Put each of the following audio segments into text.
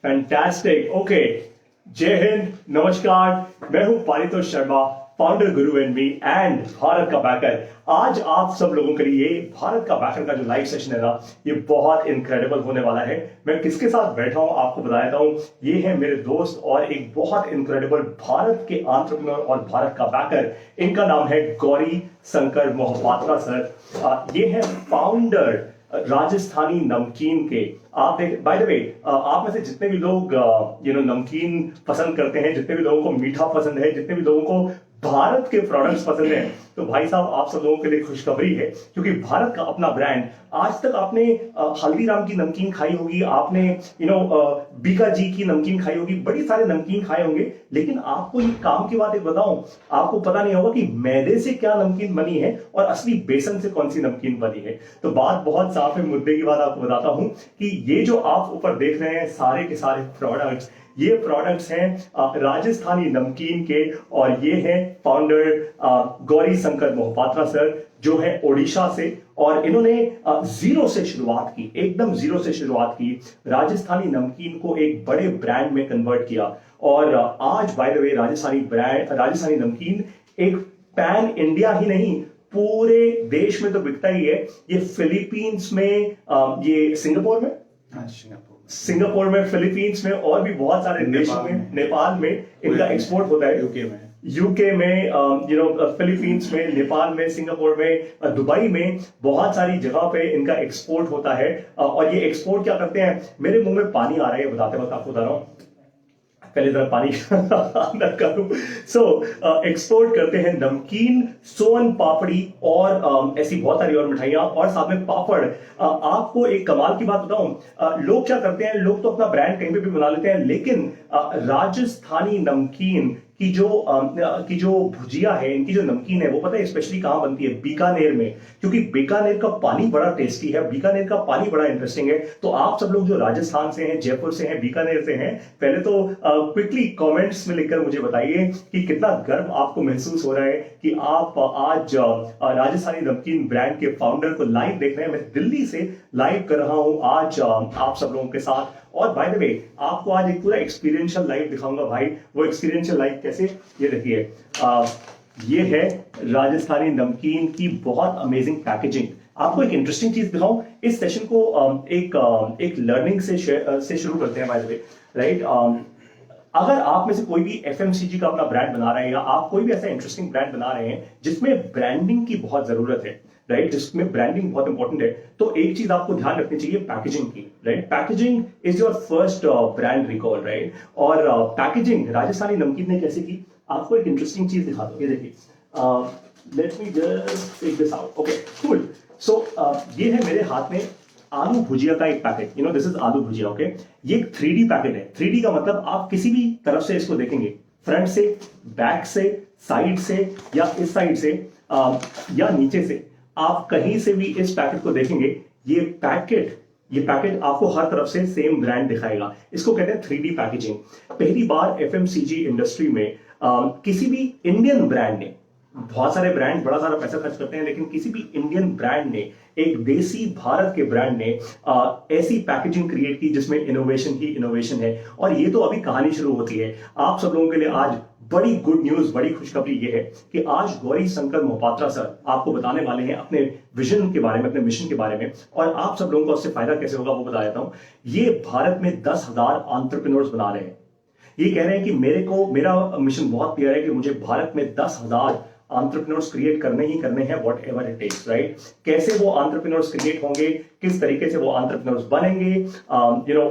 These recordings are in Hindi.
फैंटास्टिक। ओके, जय हिंद, नमस्कार। मैं हूं Paritosh Sharma, founder Guru and me and Bharat का बैकर। आज आप सब लोगों के लिए भारत का बैकर का जो लाइव सेशन है ना, ये बहुत इनक्रेडिबल होने वाला है। मैं किसके साथ बैठा हूं आपको बता देता हूं। ये है मेरे दोस्त और एक बहुत इनक्रेडिबल भारत के एंटरप्रेन्योर और भारत का बैकर। इनका नाम है गौरी शंकर मोहपात्रा सर। ये है फाउंडर राजस्थानी नमकीन के। आप देख, बाय द वे, आप में से जितने भी लोग नमकीन पसंद करते हैं, जितने भी लोगों को मीठा पसंद है, जितने भी लोगों को भारत के प्रोडक्ट्स पसंद हैं, तो भाई साहब आप सब लोगों के लिए खुशखबरी है, क्योंकि भारत का अपना ब्रांड। आज तक आपने हल्दीराम की नमकीन खाई होगी, आपने बीका जी की नमकीन खाई होगी, बड़ी सारे नमकीन खाए होंगे, लेकिन आपको ये काम की बात एक बताऊं, आपको पता नहीं होगा कि मैदे से क्या नमकीन बनी है और असली बेसन से कौन सी नमकीन बनी है। तो बात बहुत साफ है, मुद्दे की बात आपको बताता हूं कि ये जो आप ऊपर देख रहे हैं सारे के सारे प्रोडक्ट्स, ये प्रोडक्ट्स हैं राजस्थानी नमकीन के, और ये हैं फाउंडर गौरी शंकर मोहपात्रा सर, जो है ओडिशा से। और इन्होंने जीरो से शुरुआत की, एकदम जीरो से शुरुआत की, राजस्थानी नमकीन को एक बड़े ब्रांड में कन्वर्ट किया। और आज बाय द वे राजस्थानी नमकीन एक पैन इंडिया ही नहीं, पूरे देश में तो बिकता ही है। ये फिलीपींस में, ये सिंगापुर में, सिंगापुर में, फिलीपींस में और भी बहुत सारे देशों में, नेपाल में इनका एक्सपोर्ट होता है। यूके में, फिलीपींस में, नेपाल में, सिंगापुर में, दुबई में, बहुत सारी जगह पे इनका एक्सपोर्ट होता है। और ये एक्सपोर्ट क्या करते हैं, मेरे मुंह में पानी आ रहा है बताते वक्त, आपको बता रहा हूं, पहले तरह पानी अंदर करूं। एक्सपोर्ट करते हैं नमकीन, सोन पापड़ी और ऐसी बहुत सारी और मिठाइयां, और साथ में पापड़। आपको एक कमाल की बात बताऊं, लोग क्या करते हैं, लोग तो अपना ब्रांड कहीं पे भी बना लेते हैं, लेकिन राजस्थानी नमकीन की जो भुजिया है, इनकी जो नमकीन है, वो पता है स्पेशली कहां बनती है, बीकानेर में। क्योंकि बीकानेर का पानी बड़ा टेस्टी है, बीकानेर का पानी बड़ा इंटरेस्टिंग है। तो आप सब लोग जो राजस्थान से हैं, जयपुर से हैं, बीकानेर से हैं, पहले तो क्विकली कमेंट्स में लिखकर मुझे बताइए कि कितना गर्व आपको महसूस हो रहा है कि आप आज राजस्थानी नमकीन ब्रांड के फाउंडर को लाइव देख रहे हैं। मैं दिल्ली से लाइव कर रहा हूं आज आप सब लोगों के साथ। और बाय द वे, आपको आज एक पूरा एक्सपीरियंशियल लाइव दिखाऊंगा भाई। वो एक्सपीरियंशियल लाइव कैसे, ये देखिए, ये है राजस्थानी नमकीन की बहुत अमेजिंग पैकेजिंग। आपको एक इंटरेस्टिंग चीज दिखाऊं, इस सेशन को एक लर्निंग से शुरू करते हैं बाय द वे, राइट। अगर आप में से कोई भी एफएमसीजी का अपना ब्रांड बना रहे हैं, या आप कोई भी ऐसा इंटरेस्टिंग ब्रांड बना रहे हैं जिसमें ब्रांडिंग की बहुत जरूरत है, राइट, जिसमें ब्रांडिंग बहुत इंपॉर्टेंट है, तो एक चीज आपको ध्यान रखनी चाहिए, पैकेजिंग की, right. Packaging is your first brand recall, right. और पैकेजिंग राजस्थानी नमकीन ने कैसे की, आपको एक इंटरेस्टिंग चीज दिखाता हूं, ये देखिए, let me just take this out. Okay, cool. So ये है मेरे हाथ में आलू भुजिया का एक पैकेट, दिस इज आलू भुजिया। ओके, ये एक 3D पैकेट है। 3D का मतलब आप किसी भी तरफ से इसको देखेंगे, फ्रंट से, बैक से, साइड से, या इस साइड से, या नीचे से, आप कहीं से भी इस पैकेट को देखेंगे, ये पैकेट आपको हर तरफ से सेम ब्रांड दिखाएगा। इसको कहते हैं 3D पैकेजिंग। पहली बार एफएमसीजी इंडस्ट्री में किसी भी इंडियन ब्रांड ने, बहुत सारे ब्रांड बड़ा सारा पैसा खर्च करते हैं, लेकिन किसी भी इंडियन ब्रांड ने, एक देसी भारत के ब्रांड ने ऐसी पैकेजिंग क्रिएट की जिसमें इनोवेशन ही इनोवेशन है। और ये तो अभी कहानी शुरू होती है। आप सब लोगों के लिए आज बड़ी गुड न्यूज, बड़ी खुशखबरी ये है कि आज गौरी शंकर मोहपात्रा सर आपको बताने वाले हैं अपने विजन के बारे में, अपने मिशन के बारे में, और आप सब लोगों को उससे फायदा कैसे होगा वो बता देता हूं। ये भारत में 10,000 एंटरप्रेन्योर्स बना रहे हैं। ये कह रहे हैं कि मेरा मिशन बहुत क्लियर है कि मुझे भारत में 10,000 एंटरप्रेन्योर्स क्रिएट करने ही करने हैं, whatever it takes, right. कैसे वो एंटरप्रेन्योर्स क्रिएट होंगे, किस तरीके से वो एंटरप्रेन्योर्स बनेंगे,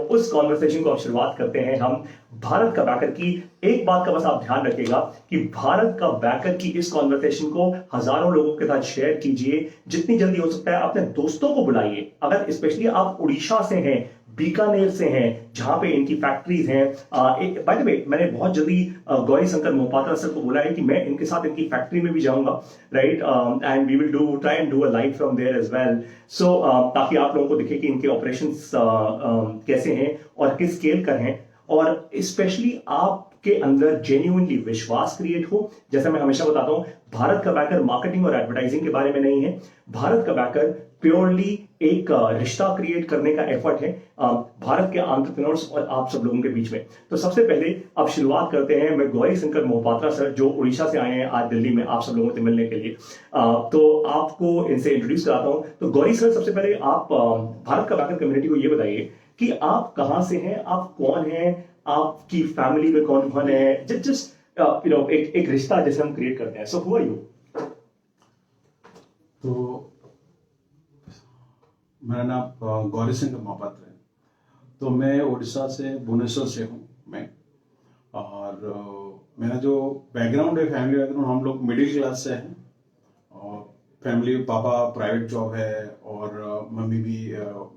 उस कॉन्वर्सेशन को अब शुरुआत करते हैं हम भारत का बैकर की। एक बात का बस आप ध्यान रखिएगा कि भारत का बैकर की इस कॉन्वर्सेशन को हजारों लोगों के साथ शेयर कीजिए, जितनी जल्दी हो सकता है अपने दोस्तों को बुलाइए। अगर स्पेशली आप उड़ीसा से हैं, बीकानेर से हैं, जहां पे इनकी फैक्ट्रीज हैं, बाय द वे, मैंने बहुत जल्दी गौरी शंकर मोहपात्रा सर को बोला है कि मैं इनके साथ इनकी फैक्ट्री में भी जाऊंगा, right, and we will try and do a live from there as well. So ताकि आप लोगों को दिखे कि इनके ऑपरेशंस कैसे हैं और किस स्केल का हैं, और स्पेशली आपके अंदर जेन्युइनली विश्वास क्रिएट हो। जैसा मैं हमेशा बताता हूं, भारत का बैकर मार्केटिंग और एडवर्टाइजिंग के बारे में नहीं है, भारत का बैकर प्योरली एक रिश्ता क्रिएट करने का एफर्ट है भारत के एंटरप्रेन्योर्स और आप सब लोगों के बीच में। तो सबसे पहले अब शुरुआत करते हैं। मैं गौरी शंकर मोहपात्रा सर जो उड़ीसा से आए हैं आज दिल्ली में आप सब लोगों से मिलने के लिए, तो आपको इनसे इंट्रोड्यूस कराता हूं। तो गौरी सर, सबसे पहले आप भारत का बैकर कम्युनिटी को ये बताइए कि आप कहां से हैं, आप कौन हैं, आपकी फैमिली में कौन कौन है, जस्ट एक रिश्ता जैसे हम क्रिएट करते हैं। So who are you? तो मेरा नाम गौरी सिंह मोहपात्रा है। तो मैं उड़ीसा से, भुवनेश्वर से हूँ मैं। और मेरा जो बैकग्राउंड है, फैमिली बैकग्राउंड, हम लोग मिडिल क्लास से हैं। और फैमिली, पापा प्राइवेट जॉब है और मम्मी भी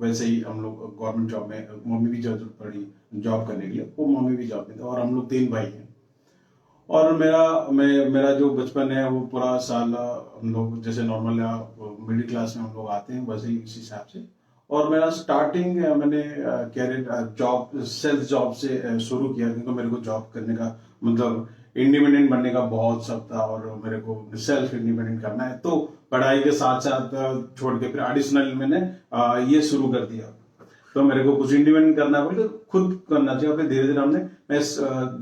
वैसे ही हम लोग गवर्नमेंट जॉब में, मम्मी भी जरूरत पड़ी जॉब करने के लिए, वो मम्मी भी जॉब में थे। और हम लोग 3 भाई हैं। और मेरा जो बचपन है वो पूरा साल हम लोग जैसे नॉर्मल मिडिल क्लास में हम लोग आते हैं, वैसे ही इसी हिसाब से। और मेरा स्टार्टिंग मैंने कैरियर जॉब, सेल्फ जॉब से शुरू किया, क्योंकि मेरे को जॉब करने का मतलब इंडिपेंडेंट बनने का बहुत शौक था और मेरे को सेल्फ इंडिपेंडेंट करना है। तो पढ़ाई के साथ साथ छोड़ के फिर एडिशनल मैंने ये शुरू कर दिया। तो मेरे को कुछ इंडिपेंडेंट करना बोले तो खुद करना चाहिए। फिर धीरे धीरे मैं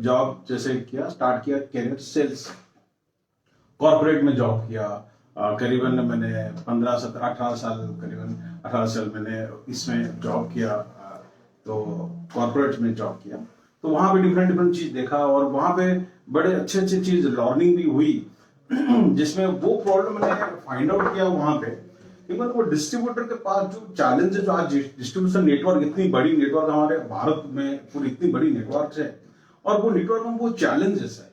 जॉब जैसे किया, स्टार्ट किया कैरियर सेल्स, कॉर्पोरेट में जॉब किया। करीबन मैंने 15, 17, 18 साल, करीबन 18 साल मैंने इसमें जॉब किया। तो कॉर्पोरेट में जॉब किया, तो वहां पे डिफरेंट डिफरेंट चीज देखा और वहां पे बड़े अच्छे अच्छे चीज लर्निंग भी हुई जिसमें वो प्रॉब्लम मैंने फाइंड आउट किया वहां पे। इवन वो डिस्ट्रीब्यूटर के पास जो चैलेंज है, जो आज डिस्ट्रीब्यूशन नेटवर्क, इतनी बड़ी नेटवर्क हमारे भारत में, पूरी इतनी बड़ी नेटवर्क है, और वो नेटवर्क में वो चैलेंजेस है,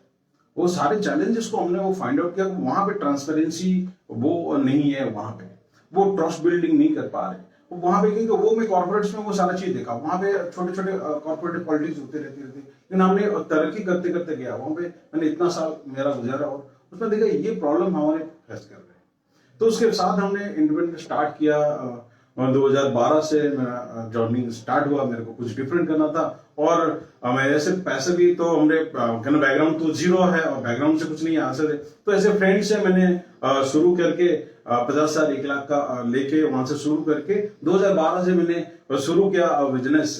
वो सारे चैलेंजेस को हमने वो फाइंड आउट किया। वहां पे ट्रांसपेरेंसी वो नहीं है, वहां पे वो ट्रस्ट बिल्डिंग नहीं कर पा रहे वहां पे, क्योंकि वो मैं कॉर्पोरेट्स में वो सारा चीज देखा। वहां पे छोटे छोटे कॉर्पोरेट पॉलिटिक्स होते रहती थी, लेकिन हमने तरक्की करते करते गया। वहां पे मैंने इतना साल मेरा गुजारा और उसमें देखा ये प्रॉब्लम हमारे फेस कर रहे हैं। तो उसके साथ हमने इंडिपेंडेंट स्टार्ट किया। 2012 से मेरा जर्नी स्टार्ट हुआ। मेरे को कुछ डिफरेंट करना था और मैं ऐसे पैसे भी, तो हमने बैकग्राउंड तो जीरो है और बैकग्राउंड से कुछ नहीं आ सकते, तो ऐसे फ्रेंड से मैंने शुरू करके 50,000, 1 लाख का लेके वहां से शुरू करके 2012 से मैंने शुरू किया बिजनेस।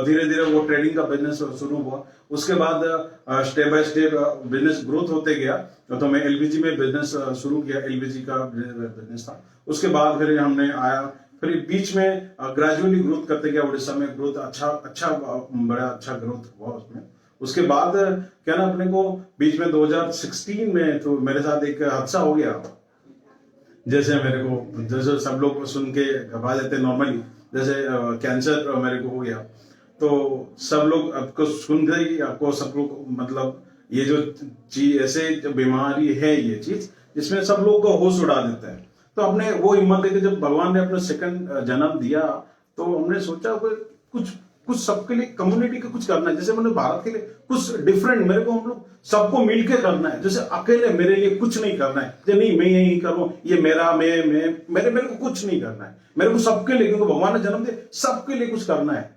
धीरे धीरे वो ट्रेडिंग का बिजनेस शुरू हुआ। उसके बाद step by step business growth होते गया। तो मैं एलपीजी में बिजनेस शुरू किया, एलपीजी का बिजनेस था। उसके बाद फिर हमने आया, फिर बीच में ग्रेजुअली ग्रोथ करते गया। उड़ीसा में ग्रोथ बड़ा अच्छा ग्रोथ हुआ उसमें। उसके बाद क्या ना, अपने को बीच में 2016 में तो मेरे साथ एक हादसा हो गया। जैसे मेरे को, जैसे सब लोग सुन के घबरा जाते नॉर्मली, जैसे कैंसर मेरे को हो गया। तो सब लोग आपको सुन गई, आपको सब लोग मतलब ये जो चीज, ऐसे बीमारी है ये चीज जिसमें सब लोग को होश उड़ा देता है। तो हमने वो हिम्मत लेके, जब भगवान ने अपना सेकंड जन्म दिया, तो हमने सोचा कुछ सबके लिए, कम्युनिटी के कुछ करना है। जैसे मैंने भारत के लिए कुछ डिफरेंट, मेरे को हम लोग सबको मिलके करना है। जैसे अकेले मेरे लिए कुछ नहीं करना है, जैसे नहीं मैं यही करूं, ये मेरा मेरे को कुछ नहीं करना है। मेरे को सबके लिए, क्योंकि भगवान ने जन्म दिया, सबके लिए कुछ करना है।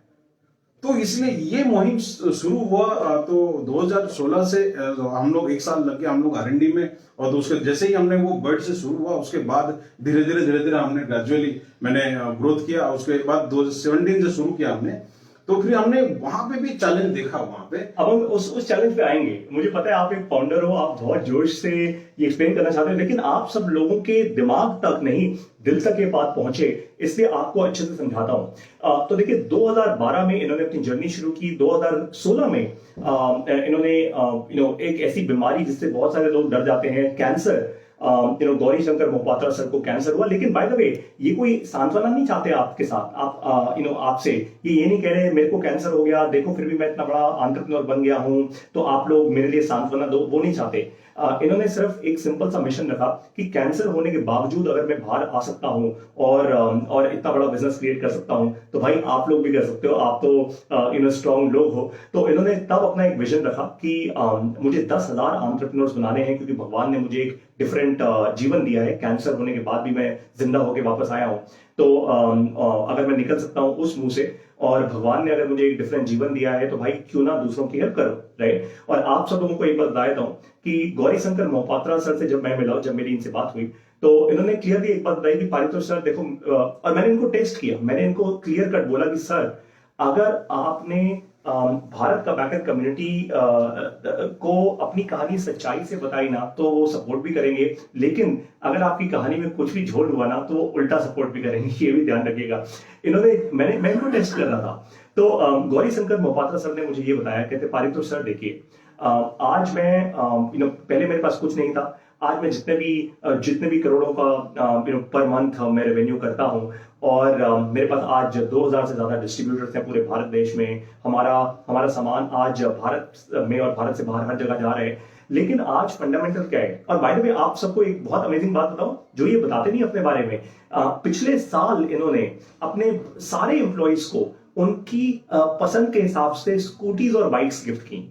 तो इसलिए ये मुहिम शुरू हुआ। तो 2016 से हम लोग 1 साल लग गया हम लोग R&D में। और तो उसके जैसे ही हमने वो बर्ड से शुरू हुआ, उसके बाद धीरे धीरे हमने ग्रेजुअली मैंने ग्रोथ किया। उसके बाद 2017 से शुरू किया हमने। तो फिर हमने वहां पे भी चैलेंज देखा वहां पे। अब हम उस चैलेंज पे आएंगे। मुझे पता है आप एक फाउंडर हो, आप बहुत जोश से ये एक्सप्लेन करना चाहते हैं, लेकिन आप सब लोगों के दिमाग तक नहीं, दिल तक ये बात पहुंचे, इसलिए आपको अच्छे से समझाता हूं। तो देखिए, 2012 में इन्होंने अपनी जर्नी शुरू की। 2016 में इन्होंने एक ऐसी बीमारी जिससे बहुत सारे लोग डर जाते हैं, कैंसर, गौरी शंकर मोहपात्रा सर को कैंसर हुआ। लेकिन बाय द वे, ये कोई सांत्वना नहीं चाहते आपके साथ, आपसे ये नहीं कह रहे मेरे को कैंसर हो गया, देखो फिर भी मैं इतना बड़ा एंटरप्रेन्योर बन गया हूं, तो आप लोग मेरे लिए सांत्वना दो, वो नहीं चाहते। इन्होंने सिर्फ एक सिंपल सा मिशन रखा कि कैंसर होने के बावजूद अगर मैं बाहर आ सकता हूं और इतना बड़ा बिजनेस क्रिएट कर सकता हूं, तो भाई आप लोग भी कर सकते हो, आप तो स्ट्रॉन्ग लोग हो। तो इन्होंने तब अपना एक विजन रखा कि मुझे 10,000 एंटरप्रेन्योर्स बनाने हैं, क्योंकि भगवान ने मुझे एक डिफरेंट जीवन दिया है। कैंसर होने के बाद भी मैं जिंदा होकर वापस आया हूं। तो अगर मैं निकल सकता हूं उस मुंह से, और भगवान ने अगर मुझे एक डिफरेंट जीवन दिया है, तो भाई क्यों ना दूसरों की हेल्प करो, राइट। और आप सब लोगों को एक बात बता देता हूं कि गौरी शंकर मोहपात्रा सर से जब मैं मिला, जब मेरी इनसे बात हुई, तो इन्होंने क्लियरली एक बात बताई कि पारितोष सर देखो, और मैंने इनको टेस्ट किया, मैंने इनको क्लियर कट बोला कि सर अगर आपने भारत का बैकर कम्युनिटी को अपनी कहानी सच्चाई से बताई ना तो वो सपोर्ट भी करेंगे, लेकिन अगर आपकी कहानी में कुछ भी झोल हुआ ना तो वो उल्टा सपोर्ट भी करेंगे, ये भी ध्यान रखिएगा। मैं इनको टेस्ट कर रहा था। तो गौरी शंकर मोपात्रा सर ने मुझे ये बताया, कहते पारितोष सर देखिए, आज मैं पहले मेरे पास कुछ नहीं था, आज मैं जितने भी करोड़ों का पर मंथ मैं रेवेन्यू करता हूं, और मेरे पास आज 2000 से ज्यादा डिस्ट्रीब्यूटर्स हैं पूरे भारत देश में। हमारा सामान आज भारत में और भारत से बाहर हर जगह जा रहा है। लेकिन आज फंडामेंटल क्या है, और बाय द वे आप सबको एक बहुत अमेजिंग बात बताऊं जो ये बताते नहीं अपने बारे में, पिछले साल इन्होंने अपने सारे एम्प्लॉइज को उनकी पसंद के हिसाब से स्कूटीज और बाइक्स गिफ्ट की।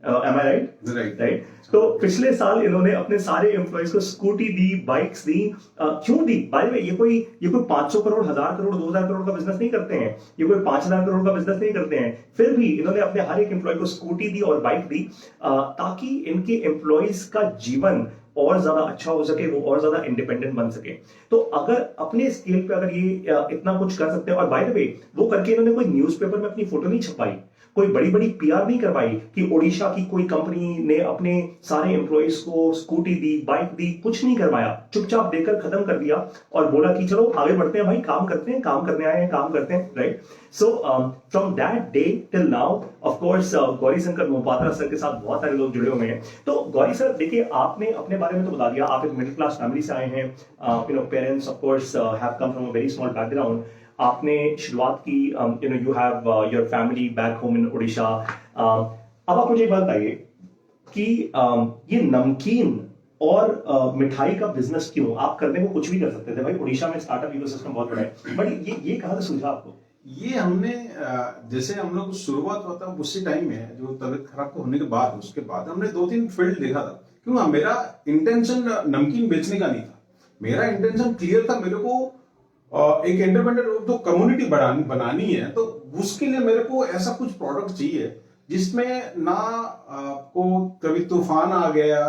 am I right? Right. तो पिछले साल इन्होंने अपने सारे एम्प्लॉइज को स्कूटी दी, बाइक्स दी। क्यों दी? बाय द वे ये कोई 500 करोड़, 1000 करोड़, 2000 करोड़ का बिजनेस नहीं करते हैं, ये कोई 5000 करोड़ का बिजनेस नहीं करते हैं, फिर भी इन्होंने अपने हर एक एम्प्लॉय को स्कूटी दी और बाइक दी, ताकि इनके एम्प्लॉइज का जीवन और ज्यादा अच्छा हो सके, वो और ज्यादा इंडिपेंडेंट बन सके। तो अगर अपने स्केल पे अगर ये इतना कुछ कर सकते हैं, और बाय द वे वो करके इन्होंने कोई न्यूज़पेपर में अपनी फोटो नहीं छपाई, कोई बड़ी बड़ी पीआर नहीं करवाई कि ओडिशा की कोई कंपनी ने अपने सारे एम्प्लॉइज को स्कूटी दी, बाइक दी, कुछ नहीं करवाया, चुपचाप देकर खत्म कर दिया और बोला कि चलो आगे बढ़ते हैं भाई, काम करते हैं, काम करने आए हैं, काम करते हैं, right. So from that day till now of course Gauri Shankar Mohapatra sir के साथ बहुत सारे लोग जुड़े हुए हैं। तो गौरी सर देखिए, आपने अपने बारे में तो बता दिया, आप एक मिडिल क्लास फैमिली से आए हैं, parents of course have come from a very small background. आपने शुरुआत की, you have your family back home in Orissa. अब आप मुझे एक बात बताइए कि ये नमकीन और मिठाई का बिजनेस क्यों? आप करने को कुछ भी कर सकते थे भाई, उड़ीसा में स्टार्टअप इकोसिस्टम बहुत बड़ा है, बट ये कहाँ से सुझा आपको? ये हमने जैसे हम लोग शुरुआत हुआ था उसी टाइम में, जो तबीयत खराब होने के बाद, उसके बाद हमने 2-3 फील्ड देखा था। क्यों? मेरा इंटेंशन नमकीन बेचने का नहीं था, मेरा इंटेंशन क्लियर था, मेरे को एक इंडिपेंडेंट जो कम्युनिटी बनानी है, तो उसके लिए मेरे को ऐसा कुछ प्रोडक्ट चाहिए जिसमें ना आपको कभी तूफान आ गया,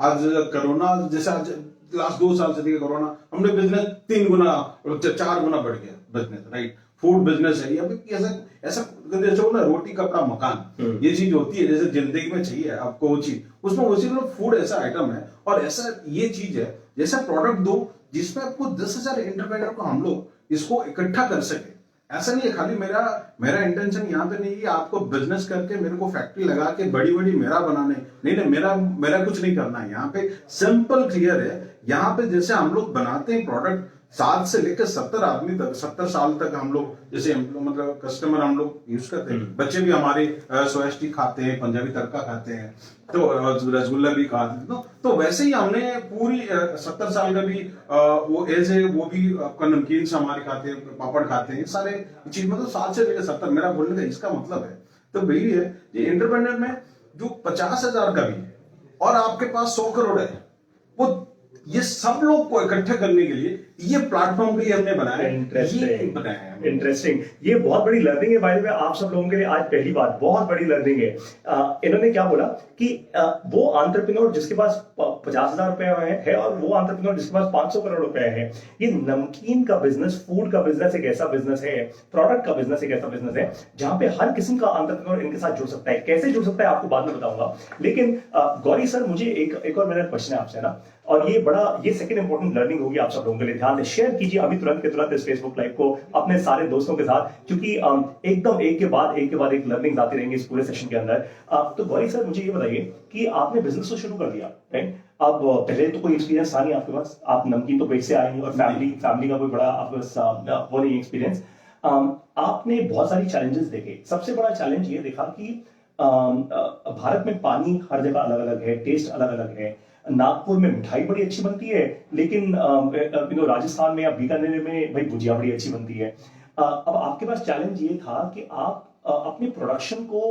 आज कोरोना जैसे आज लास्ट 2 साल से देखिए कोरोना, हमने बिजनेस 3 गुना 4 गुना बढ़ गया बिजनेस, राइट। फूड बिजनेस है, या ऐसा ऐसा जैसे हो ना, रोटी कपड़ा मकान, ये चीज होती है जैसे जिंदगी में चाहिए आपको वो चीज, उसमें उसी फूड ऐसा आइटम है, और ऐसा ये चीज है जैसा प्रोडक्ट दो जिसमें आपको 10,000 एंटरप्रेन्योर को हम लोग इसको इकट्ठा कर सके। ऐसा नहीं है खाली मेरा इंटेंशन यहाँ पे नहीं है आपको बिजनेस करके मेरे को फैक्ट्री लगा के बड़ी बड़ी मेरा बनाने, नहीं, मेरा कुछ नहीं करना है। यहाँ पे सिंपल क्लियर है, यहाँ पे जैसे हम लोग बनाते हैं प्रोडक्ट 7 से लेकर 70 आदमी तक, 70 साल तक हम लोग जैसे मतलब कस्टमर हम लोग यूज करते हैं। बच्चे भी हमारे सोयास्टी खाते हैं, पंजाबी तड़का खाते हैं, तो रसगुल्ला भी खाते हैं। तो वैसे ही हमने पूरी 70 साल का भी वो एज है, वो भी आपका नमकीन से हमारे खाते हैं, पापड़ खाते हैं, सारे चीज मतलब 7 से लेकर 70 मेरा बोलने का इसका मतलब है। तो वही है ये इंटरप्रेन्योर में जो 50,000 का भी है और आपके पास 100 करोड़ है, वो ये सब लोग को इकट्ठे करने के लिए ये प्लेटफॉर्म भी हमने बनाया। इंटरेस्टिंग, ये बहुत बड़ी लर्निंग है भाई, आप सब लोगों के लिए आज पहली बात बहुत बड़ी लर्निंग है। इन्होंने क्या बोला कि वो एंटरप्रेन्योर जिसके पास 50,000 रुपए है और वो एंटरप्रेन्योर जिसके पास 500 करोड़ रुपए है, ये नमकीन का बिजनेस, फूड का बिजनेस एक ऐसा बिजनेस है, प्रोडक्ट का बिजनेस एक ऐसा बिजनेस है जहां पे हर किस्म का एंटरप्रेन्योर इनके साथ जुड़ सकता है। कैसे जुड़ सकता है आपको बाद में बताऊंगा, लेकिन गौरी सर मुझे एक और मेरा क्वेश्चन है आपसे ना, और ये सेकंड इंपॉर्टेंट लर्निंग होगी आप सब लोगों के लिए। ध्यान से शेयर कीजिए अभी तुरंत के तुरंत इस फेसबुक लाइव को अपने सारे दोस्तों के साथ, क्योंकि एकदम एक के बाद एक लर्निंग आती रहेंगी इस पूरे सेशन के अंदर। तो गौरी सर मुझे ये बताइए कि आपने बिजनेस तो शुरू कर दिया, राइट? अब पहले तो कोई एक्सपीरियंस था नहीं आपके पास, आप नमकीन तो बेच से आए हैं और फैमिली का कोई बड़ा आपके पास वो नहीं एक्सपीरियंस। आपने बहुत सारी चैलेंजेस देखे, सबसे बड़ा चैलेंज ये देखा कि भारत में पानी हर जगह अलग अलग है, टेस्ट अलग अलग है। नागपुर में मिठाई बड़ी अच्छी बनती है, लेकिन राजस्थान में या बीकानेर में भाई भुजिया बड़ी अच्छी बनती है। अब आपके पास चैलेंज ये था कि आप अपने प्रोडक्शन को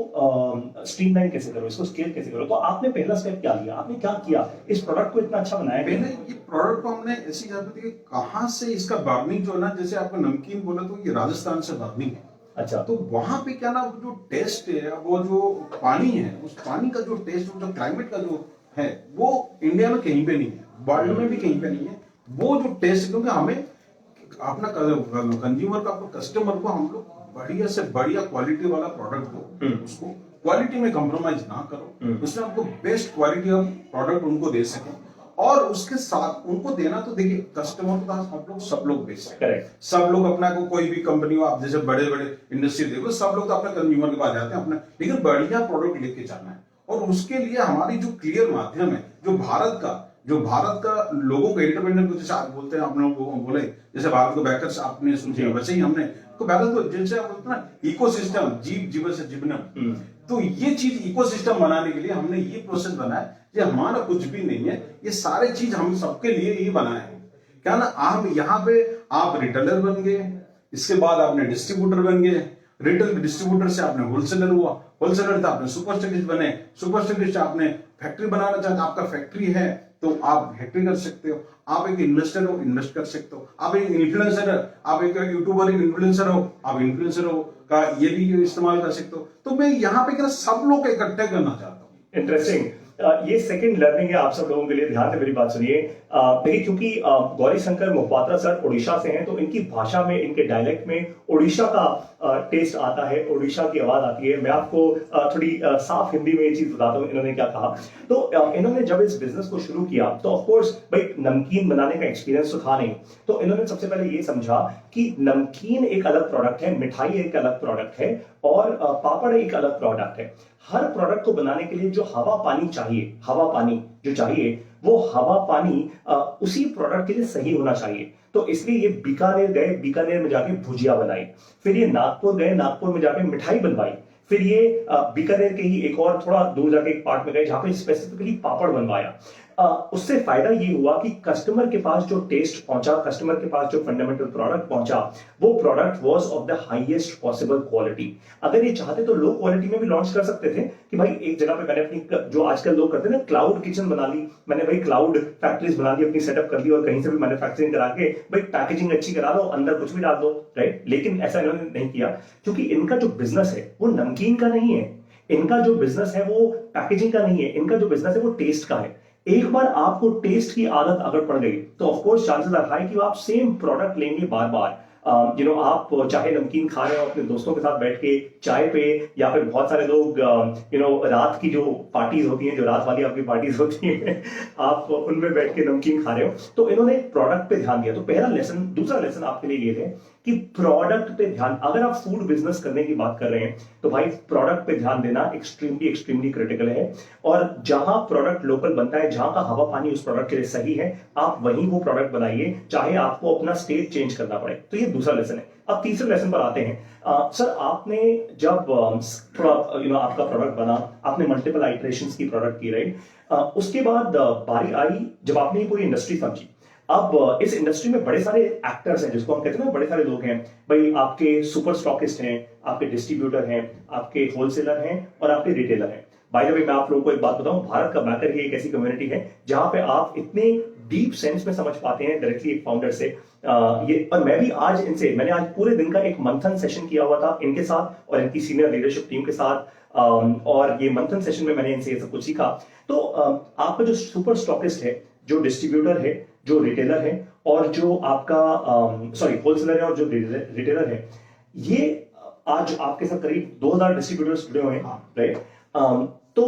स्ट्रीमलाइन कैसे करो, इसको स्केल कैसे करो। तो आपने पहला स्टेप क्या लिया, आपने क्या किया इस प्रोडक्ट को इतना अच्छा बनाया? पहले ये प्रोडक्ट को हमने ऐसी जान थी कि कहाँ से इसका बर्निंग जो है ना, जैसे आपको नमकीन बोला तो ये राजस्थान से बर्निंग है। अच्छा, तो वहां पे क्या ना, जो टेस्ट है, वो जो पानी है, उस पानी का जो टेस्ट, जो क्लाइमेट का जो है, वो इंडिया में कहीं पे नहीं है, वर्ल्ड में भी कहीं पे नहीं है। वो जो टेस्ट, क्योंकि हमें अपना कंज्यूमर का, अपने कस्टमर को हम लोग बढ़िया से बढ़िया क्वालिटी वाला प्रोडक्ट दो, उसको क्वालिटी में कॉम्प्रोमाइज ना करो, उसमें आपको बेस्ट क्वालिटी ऑफ प्रोडक्ट उनको दे सके। और उसके साथ उनको देना, तो देखिए कस्टमर के पास सब लोग बेच सकते हैं, सब लोग अपना कोई भी कंपनी हो, आप जैसे बड़े बड़े इंडस्ट्री देखो, सब लोग तो अपने कंज्यूमर के पास जाते हैं अपने, लेकिन बढ़िया प्रोडक्ट लेके जाना है। और उसके लिए हमारी जो क्लियर माध्यम है, जो भारत का लोगों को इंटरप्रेन्योर को, जैसे आप बोलते हैं, आप लोग बोले जैसे भारत को बैकर्स आपने सुन, वैसे ही हमने तो भारत को, जैसे आप बोलते हैं ना इकोसिस्टम, जीवन से जीवनम, तो ये चीज इकोसिस्टम बनाने के लिए हमने ये प्रोसेस बनाया। ये हमारा कुछ भी नहीं है, ये सारे चीज हम सबके लिए ही बनाए हैं। क्या ना, आप यहाँ पे आप रिटेलर बन गए, इसके बाद आपने डिस्ट्रीब्यूटर बन गए, रिटेल डिस्ट्रीब्यूटर से आपने होलसेलर हुआ, होलसेलर से आपने सुपर स्टोरिस्ट बने, सुपर स्टोरिस्ट से आपने फैक्ट्री बनाना चाहते, आपका फैक्ट्री है तो आप फैक्ट्री कर सकते हो, आप एक इन्वेस्टर हो, इन्वेस्ट कर सकते हो, आप एक इन्फ्लुएंसर है, आप एक यूट्यूबर इन्फ्लुएंसर हो, आप इन्फ्लुएंसर हो का ये भी इस्तेमाल कर सकते हो। तो मैं यहाँ पे क्या सब लोग इकट्ठे करना चाहता हूँ। इंटरेस्टिंग। ये सेकंड लर्निंग है आप सब लोगों के लिए, ध्यान से मेरी बात सुनिए। देखिए, क्योंकि गौरी शंकर मोहपात्रा सर उड़ीसा से हैं, तो इनकी भाषा में, इनके डायलेक्ट में उड़ीसा का टेस्ट आता है, उड़ीसा की आवाज आती है। मैं आपको थोड़ी साफ हिंदी में ये चीज बताता हूँ इन्होंने क्या कहा। तो इन्होंने जब इस बिजनेस को शुरू किया, तो ऑफकोर्स भाई नमकीन बनाने का एक्सपीरियंस तो था नहीं, तो इन्होंने सबसे पहले ये समझा कि नमकीन एक अलग प्रोडक्ट है, मिठाई एक अलग प्रोडक्ट है, और पापड़ एक अलग प्रोडक्ट है। हर प्रोडक्ट को बनाने के लिए जो हवा पानी चाहिए, हवा पानी जो चाहिए, वो हवा पानी उसी प्रोडक्ट के लिए सही होना चाहिए। तो इसलिए ये बीकानेर गए, बीकानेर में जाके भुजिया बनाई, फिर ये नागपुर गए, नागपुर में जाके मिठाई बनवाई, फिर ये बीकानेर के ही एक और थोड़ा दूर जाके एक पार्ट में गए जहां पे स्पेसिफिकली पापड़ बनवाया। उससे फायदा ये हुआ कि कस्टमर के पास जो टेस्ट पहुंचा, कस्टमर के पास जो फंडामेंटल प्रोडक्ट पहुंचा, वो product was of the highest possible quality. अगर ये चाहते तो लो क्वालिटी में भी लॉन्च कर सकते थे कि भाई एक जगह पे मैंने अपनी, जो आजकल लोग करते हैं ना, क्लाउड किचन बना ली, मैंने भाई क्लाउड फैक्ट्रीज बना दी, अपनी सेटअप कर दी, और कहीं से भी मैन्युफैक्चरिंग करा के भाई पैकेजिंग अच्छी करा दो, अंदर कुछ भी डाल दो, राइट। लेकिन ऐसा इन्होंने नहीं किया, क्योंकि इनका जो बिजनेस है वो नमकीन का नहीं है, इनका जो बिजनेस है वो पैकेजिंग का नहीं है, इनका जो बिजनेस है वो टेस्ट का है। एक बार आपको टेस्ट की आदत अगर पड़ गई, तो of course chances are high कि आप सेम प्रोडक्ट लेंगे बार बार। आप चाहे नमकीन खा रहे हो अपने दोस्तों के साथ बैठ के चाय पे, या फिर बहुत सारे लोग रात की जो पार्टीज होती हैं, जो रात वाली आपकी पार्टीज होती हैं, आप उनमें बैठ के नमकीन खा रहे हो, तो इन्होंने प्रोडक्ट पे ध्यान दिया। तो पहला लेसन, दूसरा लेसन आपके लिए ये है कि प्रोडक्ट पे ध्यान, अगर आप फूड बिजनेस करने की बात कर रहे हैं, तो भाई प्रोडक्ट पे ध्यान देना एक्सट्रीमली एक्सट्रीमली क्रिटिकल है। और जहां प्रोडक्ट लोकल बनता है, जहां का हवा पानी उस प्रोडक्ट के लिए सही है, आप वहीं वो प्रोडक्ट बनाइए, चाहे आपको अपना स्टेट चेंज करना पड़े। तो ये दूसरा लेसन है। अब तीसरे लेसन पर आते हैं। सर, आपने जब आपका प्रोडक्ट बना, आपने मल्टीपल आइटरेशंस की प्रोडक्ट की, राइट। उसके बाद बारी आई जब आपने ये पूरी इंडस्ट्री समझी। अब इस इंडस्ट्री में बड़े सारे एक्टर्स हैं, जिसको हम कहते हैं ना, बड़े सारे लोग हैं भाई। आपके सुपर स्टॉकिस्ट हैं, आपके डिस्ट्रीब्यूटर हैं, आपके होलसेलर हैं, और आपके रिटेलर हैं। बाय द वे, मैं आप लोगों को एक बात बताऊं, भारत का बैकर ही एक ऐसी कम्युनिटी है जहां पे आप इतने डीप सेंस में समझ पाते हैं डायरेक्टली एक फाउंडर से। ये, और मैं भी आज इनसे, मैंने आज पूरे दिन का एक मंथन सेशन किया हुआ था इनके साथ और इनकी सीनियर लीडरशिप टीम के साथ। और ये मंथन सेशन में मैंने इनसे ये सब कुछ सीखा। तो आपका जो सुपर स्टॉकिस्ट है, जो डिस्ट्रीब्यूटर है, जो रिटेलर है, और जो आपका होलसेलर है, और जो रिटेलर है, ये आज आपके साथ करीब 2000 डिस्ट्रीब्यूटर्स जुड़े हुए हैं, राइट। तो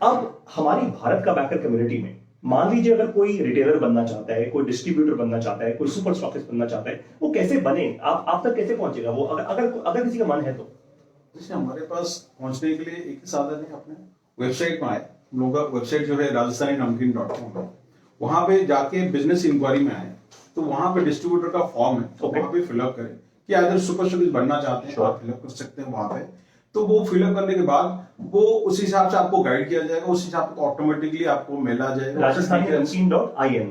अब हमारी भारत का बैकर कम्युनिटी में, मान लीजिए अगर कोई रिटेलर बनना चाहता है, कोई डिस्ट्रीब्यूटर बनना चाहता है, कोई सुपर स्टॉकिस्ट बनना चाहता है, वो कैसे बने? आप तक कैसे पहुंचेगा वो, अगर किसी का मन है तो? जैसे हमारे पास पहुंचने के लिए एक ही साधन है, अपने वेबसाइट में आए। हम लोग का वेबसाइट जो है rajasthani-namkeen.com है, वहां पे जाके बिजनेस इंक्वायरी में आए, तो वहां पे डिस्ट्रीब्यूटर का फॉर्म है, तो वहां पे फिलअप करें कि अगर सुपर स्टोकिस्ट बनना चाहते हैं, आप फिलअप कर सकते हैं वहां पे। तो वो फिलअप करने के बाद वो उस हिसाब से आपको गाइड किया जाएगा, उस हिसाब से ऑटोमेटिकली आपको मेल आ जाएगा। rajasthani-namkeen.in,